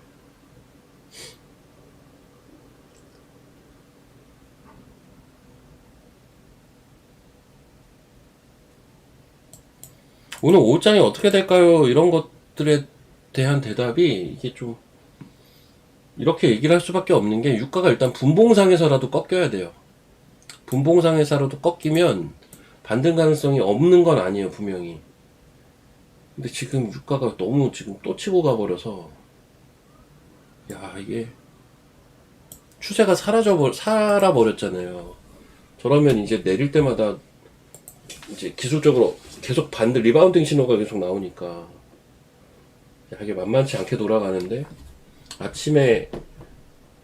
오늘 오후장이 어떻게 될까요? 이런 것들에 대한 대답이 이게 좀 이렇게 얘기를 할 수밖에 없는 게 유가가 일단 분봉상에서라도 꺾여야 돼요. 분봉상에서라도 꺾이면 반등 가능성이 없는 건 아니에요, 분명히. 근데 지금 유가가 너무 지금 또 치고 가버려서, 야, 이게 추세가 살아버렸잖아요. 저러면 이제 내릴 때마다 이제 기술적으로 계속 반등 리바운딩 신호가 계속 나오니까, 야, 이게 만만치 않게 돌아가는데, 아침에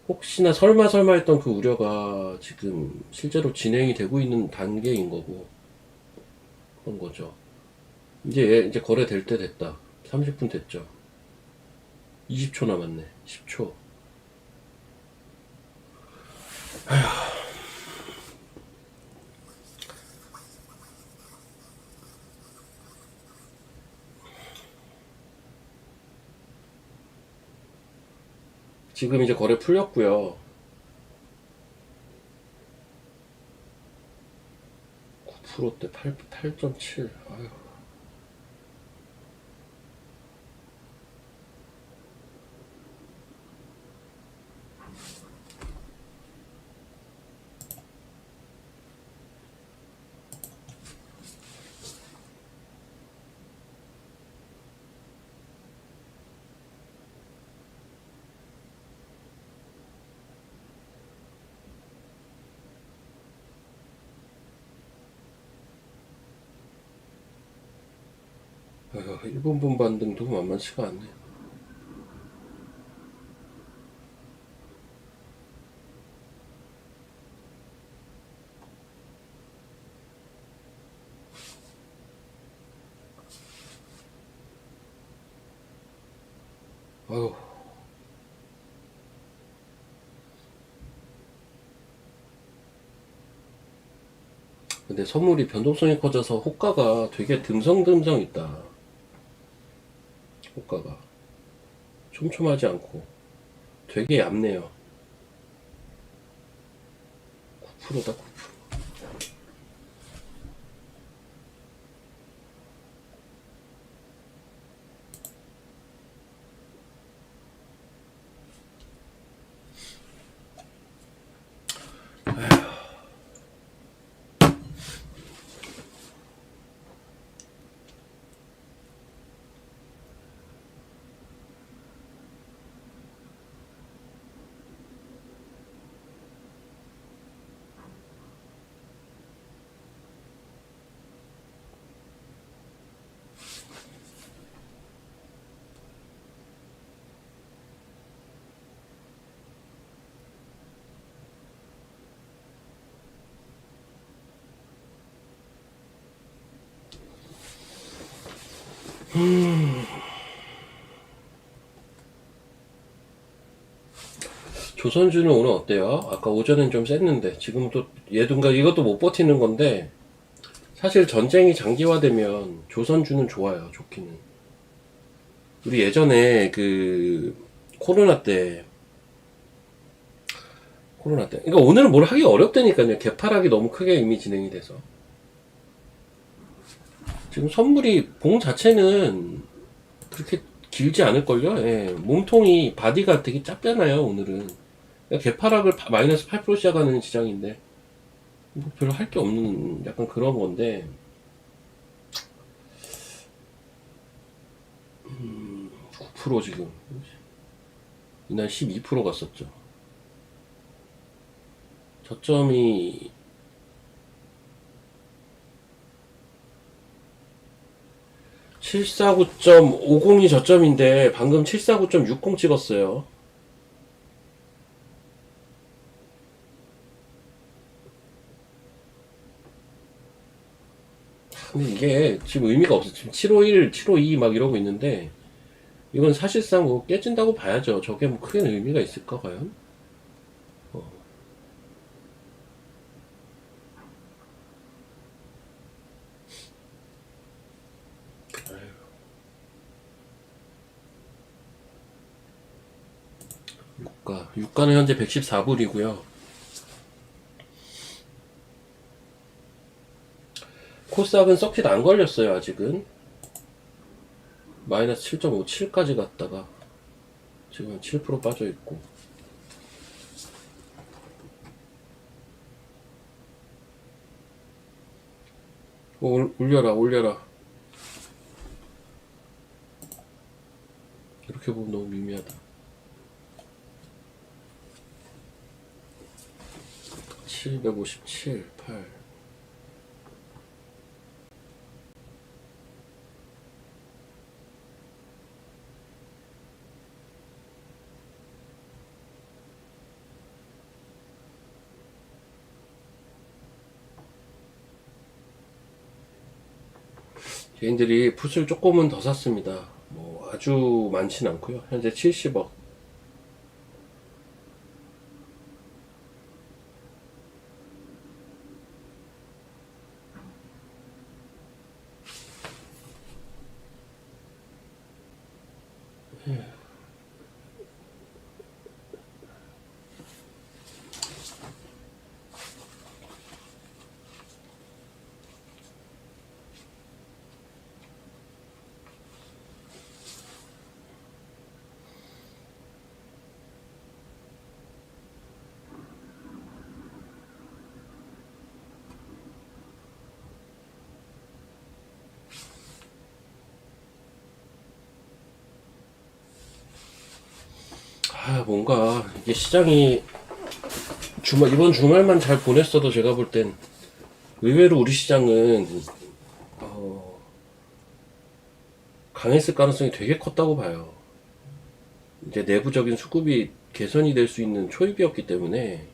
혹시나 설마 했던 그 우려가 지금 실제로 진행이 되고 있는 단계인 거고, 그런 거죠. 이제 거래될 때 됐다. 30분 됐죠. 20초 남았네. 10초. 지금 이제 거래 풀렸고요. 9%대 8.7. 아유. 아유, 1분분 반등도 만만치가 않네. 아유. 근데 선물이 변동성이 커져서 호가가 되게 듬성듬성 있다. 호가가 촘촘하지 않고 되게 얇네요. 9%다 9%. 조선주는 오늘 어때요? 아까 오전엔 좀 셌는데 지금 또 얘든가 이것도 못 버티는 건데, 사실 전쟁이 장기화되면 조선주는 좋아요. 좋기는. 우리 예전에 그 코로나 때 그러니까 오늘은 뭘 하기 어렵다니까요. 개파락이 너무 크게 이미 진행이 돼서 지금 선물이 봉 자체는 그렇게 길지 않을걸요. 예. 몸통이 바디가 되게 짧잖아요. 오늘은 그러니까 개파락을 마이너스 8% 시작하는 시장인데 뭐 별로 할 게 없는 약간 그런 건데, 9% 지금 이날 12% 갔었죠. 저점이 749.50이 저점인데 방금 749.60 찍었어요. 근데 이게 지금 의미가 없어. 지금 751, 752 막 이러고 있는데 이건 사실상 뭐 깨진다고 봐야죠. 저게 뭐 크게 의미가 있을까 과연? 어. 유가는 현재 114불이고요. 코스닥은 서킷 안 걸렸어요. 아직은 마이너스 7.57까지 갔다가 지금 7% 빠져 있고. 올려라, 올려라. 이렇게 보면 너무 미미하다. 757, 8. 개인들이 풋을 조금은 더 샀습니다. 뭐 아주 많진 않고요. 현재 70억. 뭔가 이게 시장이 이번 주말만 잘 보냈어도 제가 볼 땐 의외로 우리 시장은 강했을 가능성이 되게 컸다고 봐요. 이제 내부적인 수급이 개선이 될 수 있는 초입이었기 때문에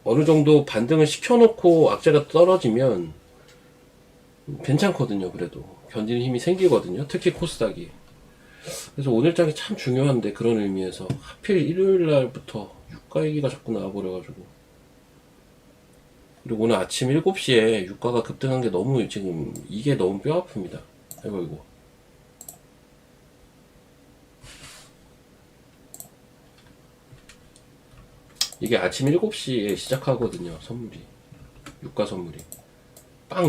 어느 정도 반등을 시켜놓고 악재가 떨어지면 괜찮거든요. 그래도 견디는 힘이 생기거든요. 특히 코스닥이. 그래서 오늘장이 참 중요한데, 그런 의미에서 하필 일요일날부터 유가 얘기가 자꾸 나와버려가지고. 그리고 오늘 아침 7시에 유가가 급등한 게 너무, 지금 이게 너무 뼈 아픕니다. 이거 이게 아침 7시에 시작하거든요. 선물이, 유가 선물이.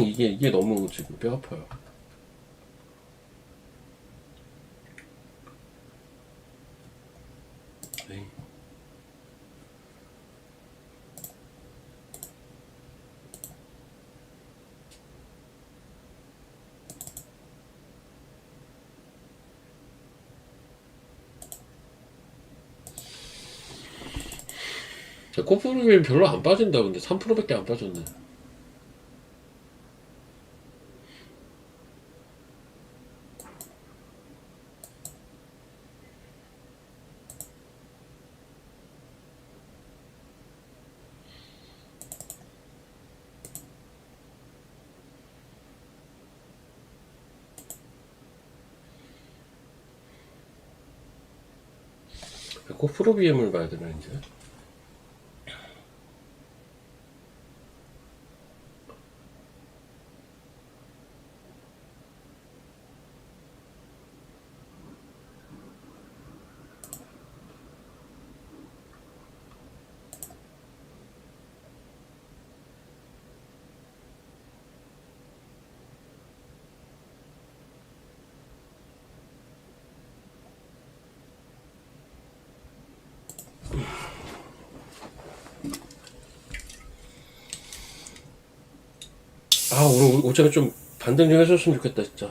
이게 너무 지금 뼈 아파요. 네. 코프루밀 별로 안 빠진다. 근데 3%밖에 안 빠졌네. 코프로비엠을 봐야 되나 이제? 오늘 오전에 좀 반등 좀 해줬으면 좋겠다 진짜.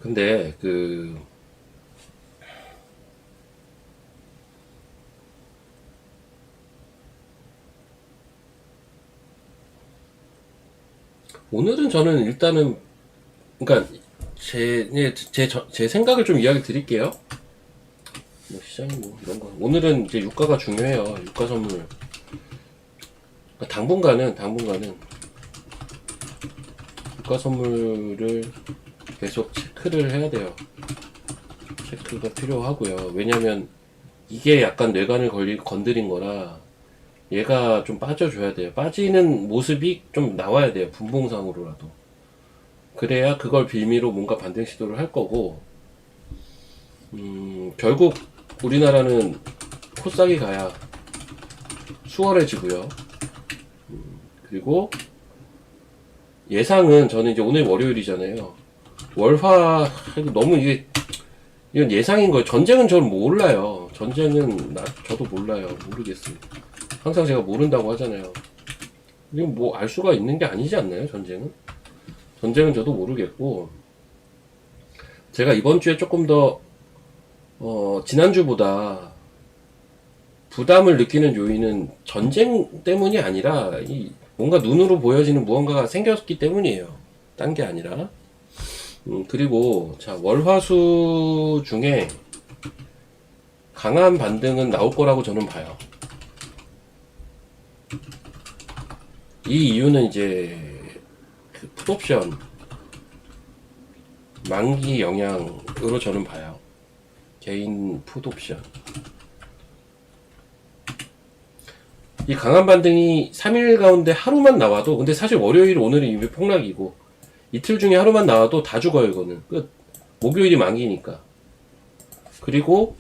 근데 오늘은 저는 일단은, 그러니까 제 생각을 좀 이야기 드릴게요. 뭐 시장이 뭐 이런 거. 오늘은 이제 유가가 중요해요. 유가 선물. 그러니까 당분간은 주가 선물을 계속 체크를 해야 돼요. 체크가 필요하고요. 왜냐면 이게 약간 뇌관을 건드린 거라 얘가 좀 빠져줘야 돼요. 빠지는 모습이 좀 나와야 돼요. 분봉상으로라도. 그래야 그걸 빌미로 뭔가 반등 시도를 할 거고, 결국 우리나라는 코싸기 가야 수월해지고요. 그리고 예상은 저는 이제 오늘 월요일이잖아요. 월화 너무 이건 예상인 거예요. 전쟁은 저는 몰라요. 전쟁은 저도 몰라요. 모르겠어요. 항상 제가 모른다고 하잖아요. 이건 뭐 알 수가 있는 게 아니지 않나요? 전쟁은 저도 모르겠고, 제가 이번 주에 조금 더 지난주보다 부담을 느끼는 요인은 전쟁 때문이 아니라 뭔가 눈으로 보여지는 무언가가 생겼기 때문이에요. 딴 게 아니라. 그리고 자, 월화수 중에 강한 반등은 나올 거라고 저는 봐요. 이 이유는 이제 그 풋옵션 만기 영향으로 저는 봐요. 개인 풋옵션. 이 강한 반등이 3일 가운데 하루만 나와도, 근데 사실 월요일 오늘이 이미 폭락이고 이틀 중에 하루만 나와도 다 죽어요. 이거는 끝. 목요일이 만기니까. 그리고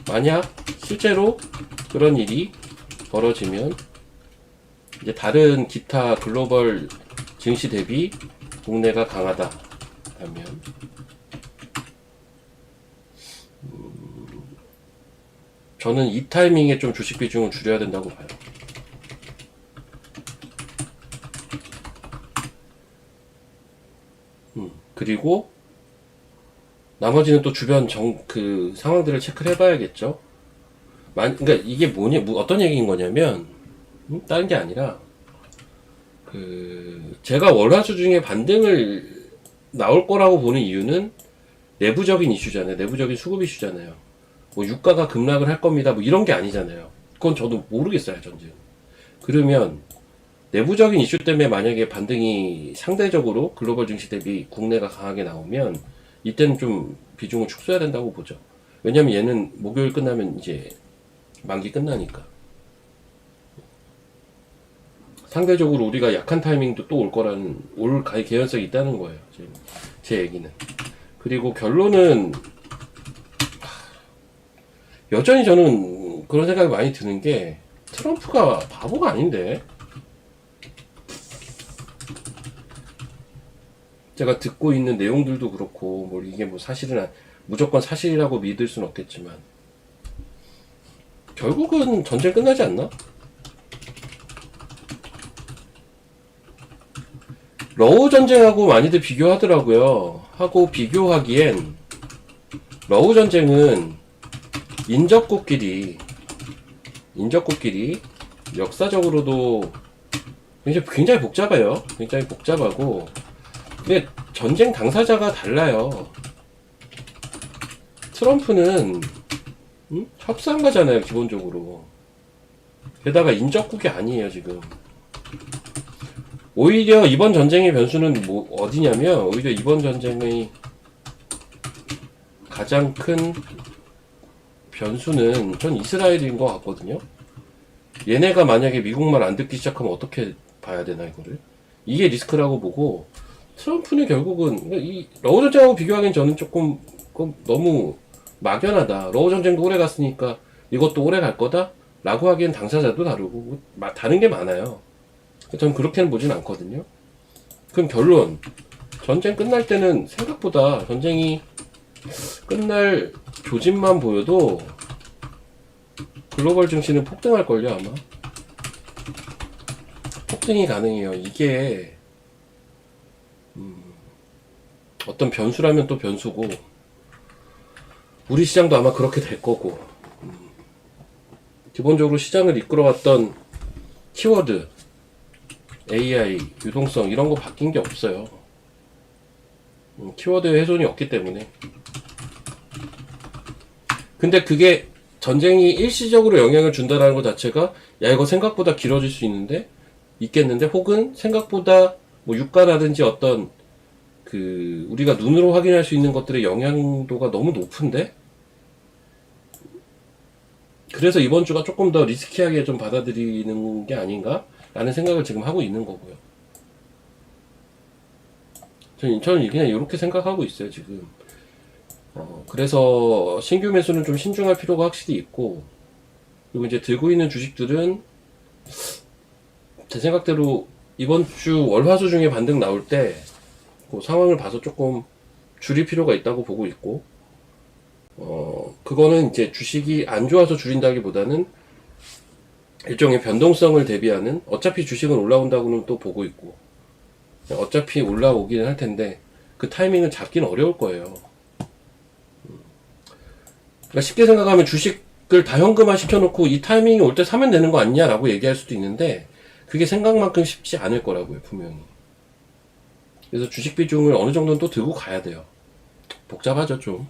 만약 실제로 그런 일이 벌어지면 이제 다른 기타 글로벌 증시 대비 국내가 강하다 하면 저는 이 타이밍에 좀 주식 비중을 줄여야 된다고 봐요. 그리고 나머지는 또 주변 그 상황들을 체크를 해봐야겠죠. 그러니까 이게 어떤 얘기인 거냐면, 다른 게 아니라, 제가 월화수 중에 반등을 나올 거라고 보는 이유는 내부적인 이슈잖아요. 내부적인 수급 이슈잖아요. 뭐 유가가 급락을 할 겁니다. 뭐 이런 게 아니잖아요. 그건 저도 모르겠어요, 전쟁. 그러면 내부적인 이슈 때문에 만약에 반등이 상대적으로 글로벌 증시 대비 국내가 강하게 나오면 이때는 좀 비중을 축소해야 된다고 보죠. 왜냐면 얘는 목요일 끝나면 이제 만기 끝나니까. 상대적으로 우리가 약한 타이밍도 또 올 개연성이 있다는 거예요. 제 얘기는. 그리고 결론은 여전히 저는 그런 생각이 많이 드는 게, 트럼프가 바보가 아닌데, 제가 듣고 있는 내용들도 그렇고, 뭐 이게 뭐 무조건 사실이라고 믿을 수는 없겠지만, 결국은 전쟁 끝나지 않나? 러우 전쟁하고 많이들 비교하더라고요. 하고 비교하기엔 러우 전쟁은 인접국끼리 역사적으로도 굉장히 복잡해요. 굉장히 복잡하고, 근데 전쟁 당사자가 달라요. 트럼프는 협상가잖아요, 기본적으로. 게다가 인접국이 아니에요, 지금. 오히려 이번 전쟁의 변수는 어디냐면, 오히려 이번 전쟁의 가장 큰 변수는 전 이스라엘인 것 같거든요. 얘네가 만약에 미국 말 안 듣기 시작하면 어떻게 봐야 되나, 이거를. 이게 리스크라고 보고, 트럼프는 결국은 이 러우 전쟁하고 비교하기엔 저는 조금 너무 막연하다. 러우 전쟁도 오래 갔으니까 이것도 오래 갈 거다 라고 하기엔 당사자도 다르고 다른 게 많아요. 저는 그렇게는 보진 않거든요. 그럼 결론, 전쟁 끝날 때는 생각보다 전쟁이 끝날 조짐만 보여도 글로벌 증시는 폭등할걸요. 아마 폭등이 가능해요. 이게 어떤 변수라면 또 변수고, 우리 시장도 아마 그렇게 될 거고, 기본적으로 시장을 이끌어왔던 키워드, AI, 유동성 이런 거 바뀐 게 없어요. 키워드의 훼손이 없기 때문에. 근데 그게 전쟁이 일시적으로 영향을 준다는 것 자체가, 야 이거 생각보다 길어질 수 있겠는데, 혹은 생각보다 뭐 유가라든지 어떤 우리가 눈으로 확인할 수 있는 것들의 영향도가 너무 높은데, 그래서 이번 주가 조금 더 리스키하게 좀 받아들이는 게 아닌가 라는 생각을 지금 하고 있는 거고요. 저는 그냥 이렇게 생각하고 있어요 지금. 그래서 신규 매수는 좀 신중할 필요가 확실히 있고, 그리고 이제 들고 있는 주식들은 제 생각대로 이번 주 월화수 중에 반등 나올 때 그 상황을 봐서 조금 줄일 필요가 있다고 보고 있고, 그거는 이제 주식이 안 좋아서 줄인다기보다는 일종의 변동성을 대비하는, 어차피 주식은 올라온다고는 또 보고 있고, 어차피 올라오기는 할 텐데 그 타이밍을 잡기는 어려울 거예요. 그러니까 쉽게 생각하면 주식을 다 현금화 시켜놓고 이 타이밍이 올 때 사면 되는 거 아니냐라고 얘기할 수도 있는데, 그게 생각만큼 쉽지 않을 거라고요, 분명히. 그래서 주식 비중을 어느 정도는 또 들고 가야 돼요. 복잡하죠, 좀.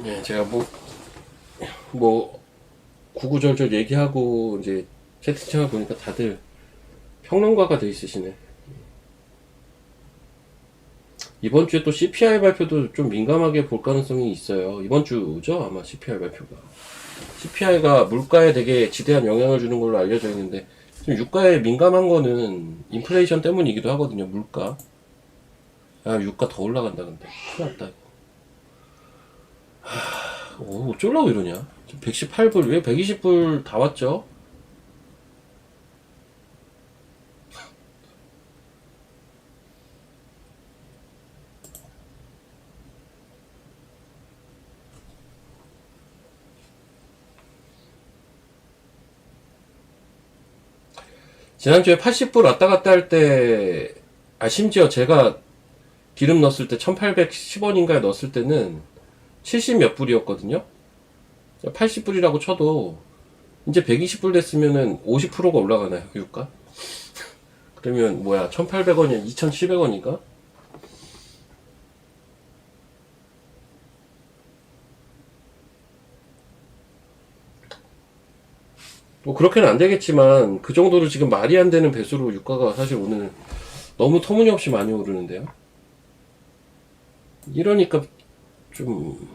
네, 제가 구구절절 얘기하고 이제 채팅창을 보니까 다들 평론가가 돼 있으시네. 이번 주에 또 CPI 발표도 좀 민감하게 볼 가능성이 있어요. 이번 주죠, 아마 CPI 발표가. CPI가 물가에 되게 지대한 영향을 주는 걸로 알려져 있는데, 지금 유가에 민감한 거는 인플레이션 때문이기도 하거든요, 물가. 유가 더 올라간다, 근데. 큰일 났다, 이거. 어쩌려고 이러냐? 118불, 왜 120불 다 왔죠? 지난주에 80불 왔다 갔다 할 때, 심지어 제가 기름 넣었을 때 1810원인가에 넣었을 때는 70 몇 불이었거든요? 80불이라고 쳐도, 이제 120불 됐으면은 50%가 올라가나요, 유가? 그러면 1800원이야, 2700원인가? 뭐 그렇게는 안 되겠지만 그 정도로 지금 말이 안 되는 배수로 유가가 사실 오늘 너무 터무니없이 많이 오르는데요. 이러니까 좀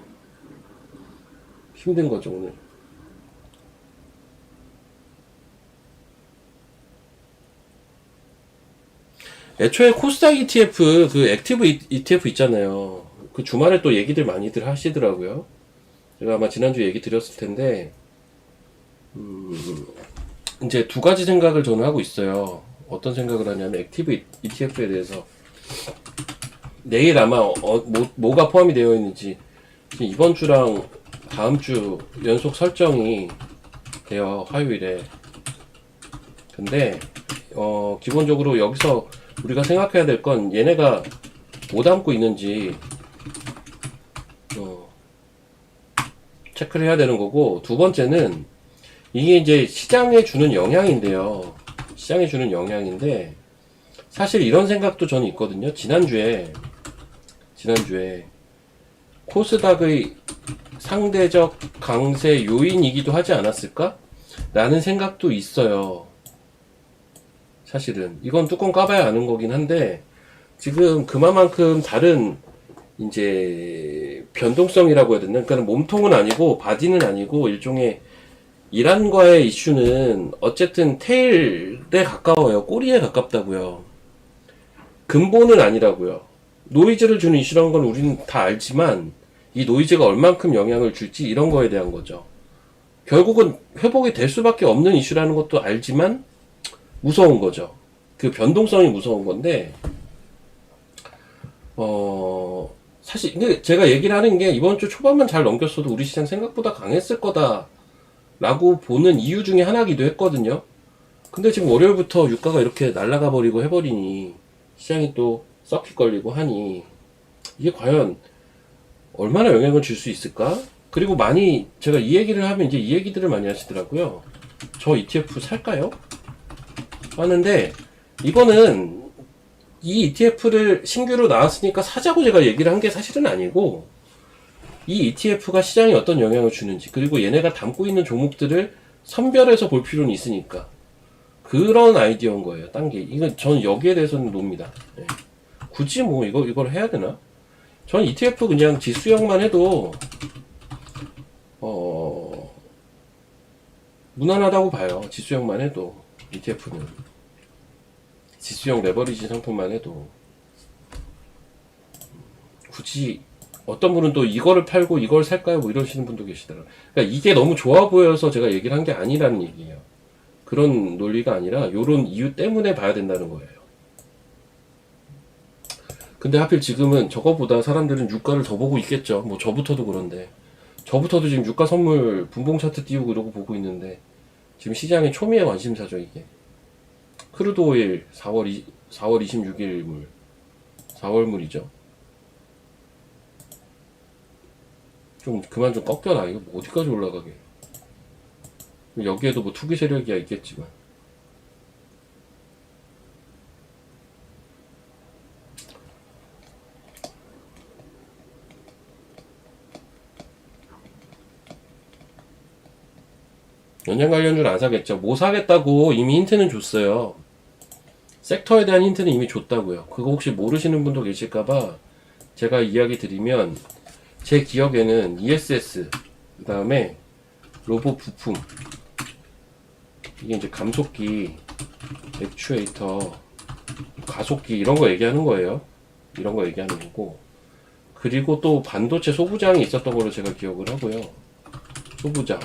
힘든 거죠, 오늘. 애초에 코스닥 ETF, 그 액티브 ETF 있잖아요. 그 주말에 또 얘기들 많이들 하시더라고요. 제가 아마 지난주에 얘기 드렸을 텐데, 이제 두 가지 생각을 저는 하고 있어요. 어떤 생각을 하냐면, 액티브 ETF에 대해서 내일 아마 뭐가 포함이 되어 있는지, 이번 주랑 다음 주 연속 설정이 돼요, 화요일에. 근데 기본적으로 여기서 우리가 생각해야 될 건, 얘네가 뭐 담고 있는지 체크를 해야 되는 거고, 두 번째는 이게 이제 시장에 주는 영향인데요. 시장에 주는 영향인데, 사실 이런 생각도 저는 있거든요. 지난주에 코스닥의 상대적 강세 요인이기도 하지 않았을까? 라는 생각도 있어요. 사실은 이건 뚜껑 까봐야 아는 거긴 한데, 지금 그만큼 다른 이제 변동성이라고 해야 되나? 그러니까 몸통은 아니고 바디는 아니고 일종의 이란과의 이슈는 어쨌든 테일에 가까워요. 꼬리에 가깝다고요. 근본은 아니라고요. 노이즈를 주는 이슈라는 건 우리는 다 알지만, 이 노이즈가 얼만큼 영향을 줄지 이런 거에 대한 거죠. 결국은 회복이 될 수밖에 없는 이슈라는 것도 알지만 무서운 거죠. 그 변동성이 무서운 건데, 사실 근데 제가 얘기를 하는 게 이번 주 초반만 잘 넘겼어도 우리 시장 생각보다 강했을 거다라고 보는 이유 중에 하나기도 했거든요. 근데 지금 월요일부터 유가가 이렇게 날아가 버리고 해버리니 시장이 또 서킷 걸리고 하니 이게 과연 얼마나 영향을 줄 수 있을까? 그리고 많이 제가 이 얘기를 하면 이제 이 얘기들을 많이 하시더라고요. 저 ETF 살까요? 하는데 이거는 이 ETF를 신규로 나왔으니까 사자고 제가 얘기를 한 게 사실은 아니고 이 ETF가 시장에 어떤 영향을 주는지 그리고 얘네가 담고 있는 종목들을 선별해서 볼 필요는 있으니까 그런 아이디어인 거예요. 딴 게. 이건 전 여기에 대해서는 놉니다. 예. 굳이 뭐 이걸 해야 되나? 전 ETF 그냥 지수형만 해도 어 무난하다고 봐요. 지수형만 해도 ETF는 지수형 레버리지 상품만 해도 굳이 어떤 분은 또 이거를 팔고 이걸 살까요? 뭐 이러시는 분도 계시더라고요. 그러니까 이게 너무 좋아 보여서 제가 얘기를 한 게 아니라는 얘기예요. 그런 논리가 아니라 요런 이유 때문에 봐야 된다는 거예요. 근데 하필 지금은 저거보다 사람들은 유가를 더 보고 있겠죠. 뭐 저부터도 그런데 저부터도 지금 유가 선물 분봉 차트 띄우고 이러고 보고 있는데 지금 시장의 초미의 관심사죠 이게. 크루드 오일 4월 26일 물 4월물이죠. 좀 그만 좀 꺾여라. 이거 뭐 어디까지 올라가게. 여기에도 뭐 투기 세력이야 있겠지만 연장 관련주는 안 사겠죠. 뭐 사겠다고 이미 힌트는 줬어요. 섹터에 대한 힌트는 이미 줬다고요. 그거 혹시 모르시는 분도 계실까봐 제가 이야기 드리면 제 기억에는 ESS 그 다음에 로봇 부품 이게 이제 감속기, 액추에이터, 가속기 이런 거 얘기하는 거예요. 이런 거 얘기하는 거고 그리고 또 반도체 소부장이 있었던 걸로 제가 기억을 하고요. 소부장,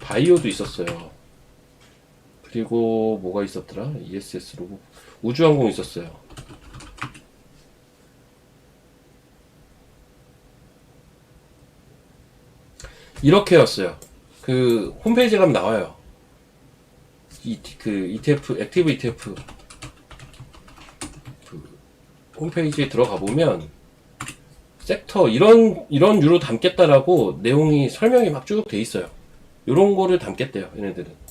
바이오도 있었어요. 그리고 뭐가 있었더라? ESS 로봇, 우주항공 있었어요. 이렇게였어요. 그 홈페이지 가면 나와요. 그 ETF, 액티브 ETF 그 홈페이지에 들어가 보면 섹터 이런 유로 담겠다라고 내용이 설명이 막 쭉 돼 있어요. 이런 거를 담겠대요, 얘네들은.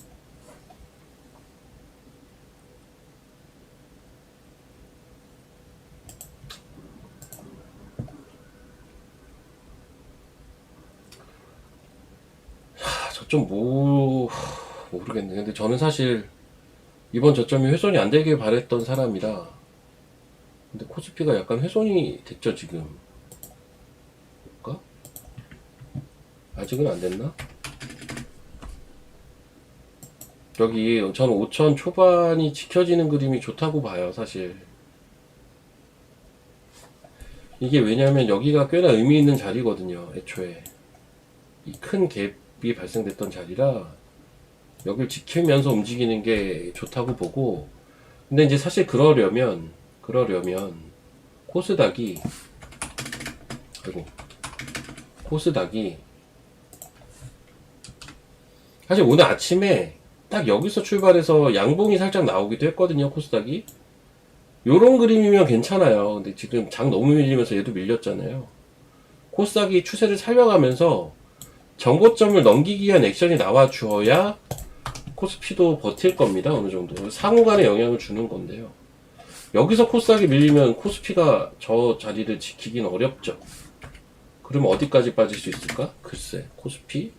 저점 모르겠네. 근데 저는 사실 이번 저점이 훼손이 안 되길 바랬던 사람이라. 근데 코스피가 약간 훼손이 됐죠, 지금. 볼까? 아직은 안 됐나? 여기 저는 5천 초반이 지켜지는 그림이 좋다고 봐요, 사실. 이게 왜냐면 여기가 꽤나 의미 있는 자리거든요, 애초에. 이 큰 갭이 발생됐던 자리라 여길 지키면서 움직이는 게 좋다고 보고 근데 이제 사실 그러려면 코스닥이 아이고 코스닥이 사실 오늘 아침에 딱 여기서 출발해서 양봉이 살짝 나오기도 했거든요. 코스닥이 요런 그림이면 괜찮아요. 근데 지금 장 너무 밀리면서 얘도 밀렸잖아요. 코스닥이 추세를 살려가면서 정고점을 넘기기 위한 액션이 나와주어야 코스피도 버틸 겁니다. 어느 정도 상호간에 영향을 주는 건데요. 여기서 코스닥이 밀리면 코스피가 저 자리를 지키긴 어렵죠. 그러면 어디까지 빠질 수 있을까? 글쎄, 코스피?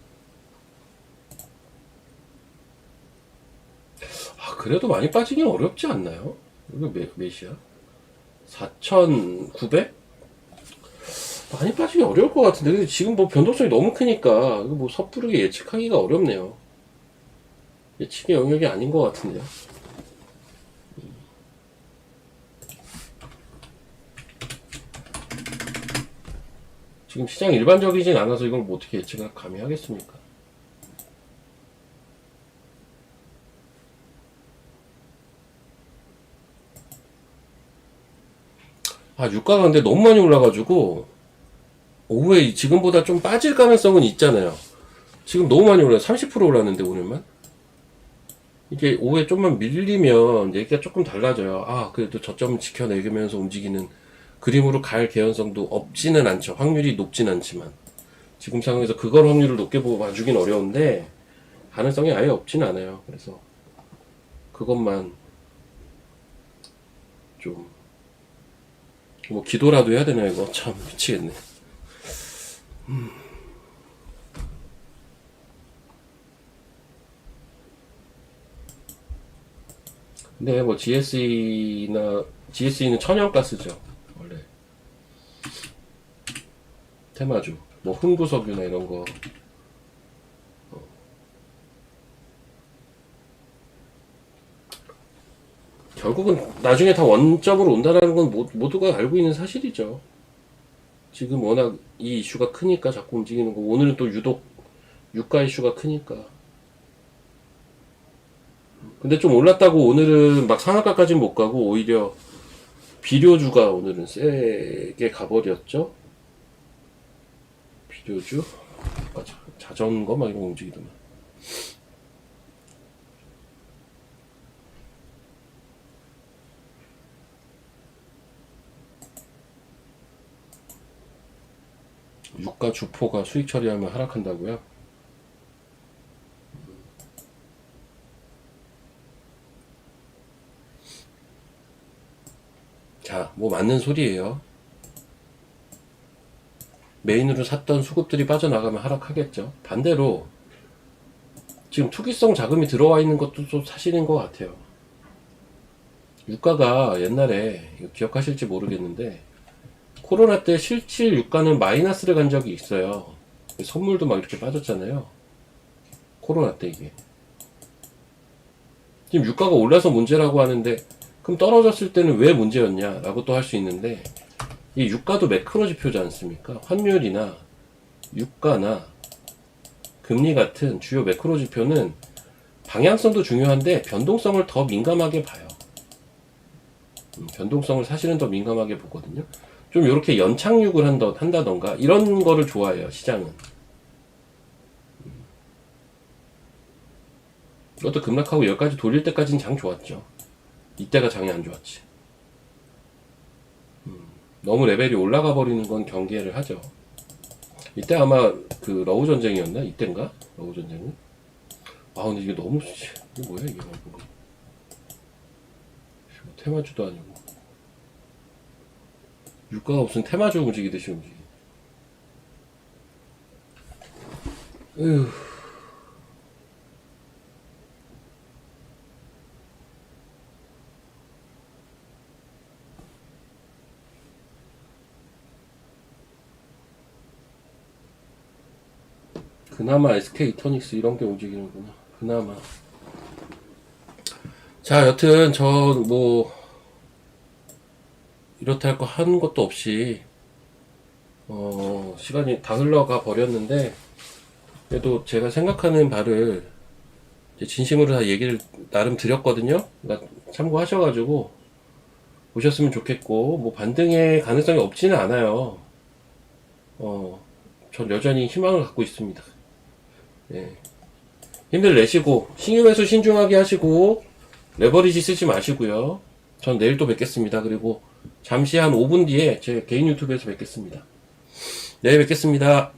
그래도 많이 빠지긴 어렵지 않나요? 이거 몇이야? 4,900? 많이 빠지기 어려울 것 같은데. 근데 지금 뭐 변동성이 너무 크니까, 이거 뭐 섣부르게 예측하기가 어렵네요. 예측의 영역이 아닌 것 같은데요. 지금 시장 일반적이진 않아서 이걸 뭐 어떻게 예측을 감히 하겠습니까? 아, 유가가 근데 너무 많이 올라가지고, 오후에 지금보다 좀 빠질 가능성은 있잖아요. 지금 너무 많이 올라요. 30% 올랐는데, 오늘만. 이게 오후에 좀만 밀리면 얘기가 조금 달라져요. 아, 그래도 저점을 지켜내면서 움직이는 그림으로 갈 개연성도 없지는 않죠. 확률이 높진 않지만. 지금 상황에서 그걸 확률을 높게 보고 봐주긴 어려운데, 가능성이 아예 없진 않아요. 그래서, 그것만 좀, 뭐, 기도라도 해야 되나, 이거. 참, 미치겠네. 근데 뭐, GSE는 천연가스죠. 원래. 테마주. 뭐, 흥부석유나 이런 거. 결국은 나중에 다 원점으로 온다는 건 모두가 알고 있는 사실이죠. 지금 워낙 이 이슈가 크니까 자꾸 움직이는 거. 오늘은 또 유독 유가 이슈가 크니까. 근데 좀 올랐다고 오늘은 막 상한가까지는 못 가고 오히려 비료주가 오늘은 세게 가버렸죠. 비료주. 아, 자전거 막 이런 거 움직이더만. 유가 주포가 수익 처리하면 하락한다고요? 자, 뭐 맞는 소리예요. 메인으로 샀던 수급들이 빠져나가면 하락하겠죠. 반대로 지금 투기성 자금이 들어와 있는 것도 좀 사실인 것 같아요. 유가가 옛날에 이거 기억하실지 모르겠는데 코로나 때 실질 유가는 마이너스를 간 적이 있어요. 선물도 막 이렇게 빠졌잖아요. 코로나 때 이게. 지금 유가가 올라서 문제라고 하는데 그럼 떨어졌을 때는 왜 문제였냐라고 또 할 수 있는데 이 유가도 매크로 지표지 않습니까? 환율이나 유가나 금리 같은 주요 매크로 지표는 방향성도 중요한데 변동성을 더 민감하게 봐요. 변동성을 사실은 더 민감하게 보거든요. 좀 이렇게 연착륙을 한다던가 이런 거를 좋아해요, 시장은. 이것도 급락하고 여기까지 돌릴 때까지는 장 좋았죠. 이때가 장이 안 좋았지. 너무 레벨이 올라가 버리는 건 경계를 하죠. 이때 아마 그 러우 전쟁이었나? 이때인가? 러우 전쟁은? 아 근데 이게 너무 이게 뭐야 이게 뭐 테마주도 아니고 유가가 무슨 테마주 움직이듯이 움직이. 으 그나마 SK 이터닉스 이런 게 움직이는구나. 그나마. 자, 여튼 저 뭐 이렇다 할 거 하는 것도 없이 시간이 다 흘러가 버렸는데 그래도 제가 생각하는 바를 진심으로 다 얘기를 나름 드렸거든요. 그러니까 참고하셔가지고 보셨으면 좋겠고 뭐 반등의 가능성이 없지는 않아요. 전 여전히 희망을 갖고 있습니다. 예. 힘들 내시고 신규매수 신중하게 하시고 레버리지 쓰지 마시고요. 전 내일 또 뵙겠습니다. 그리고 잠시 한 5분 뒤에 제 개인 유튜브에서 뵙겠습니다. 내일 뵙겠습니다.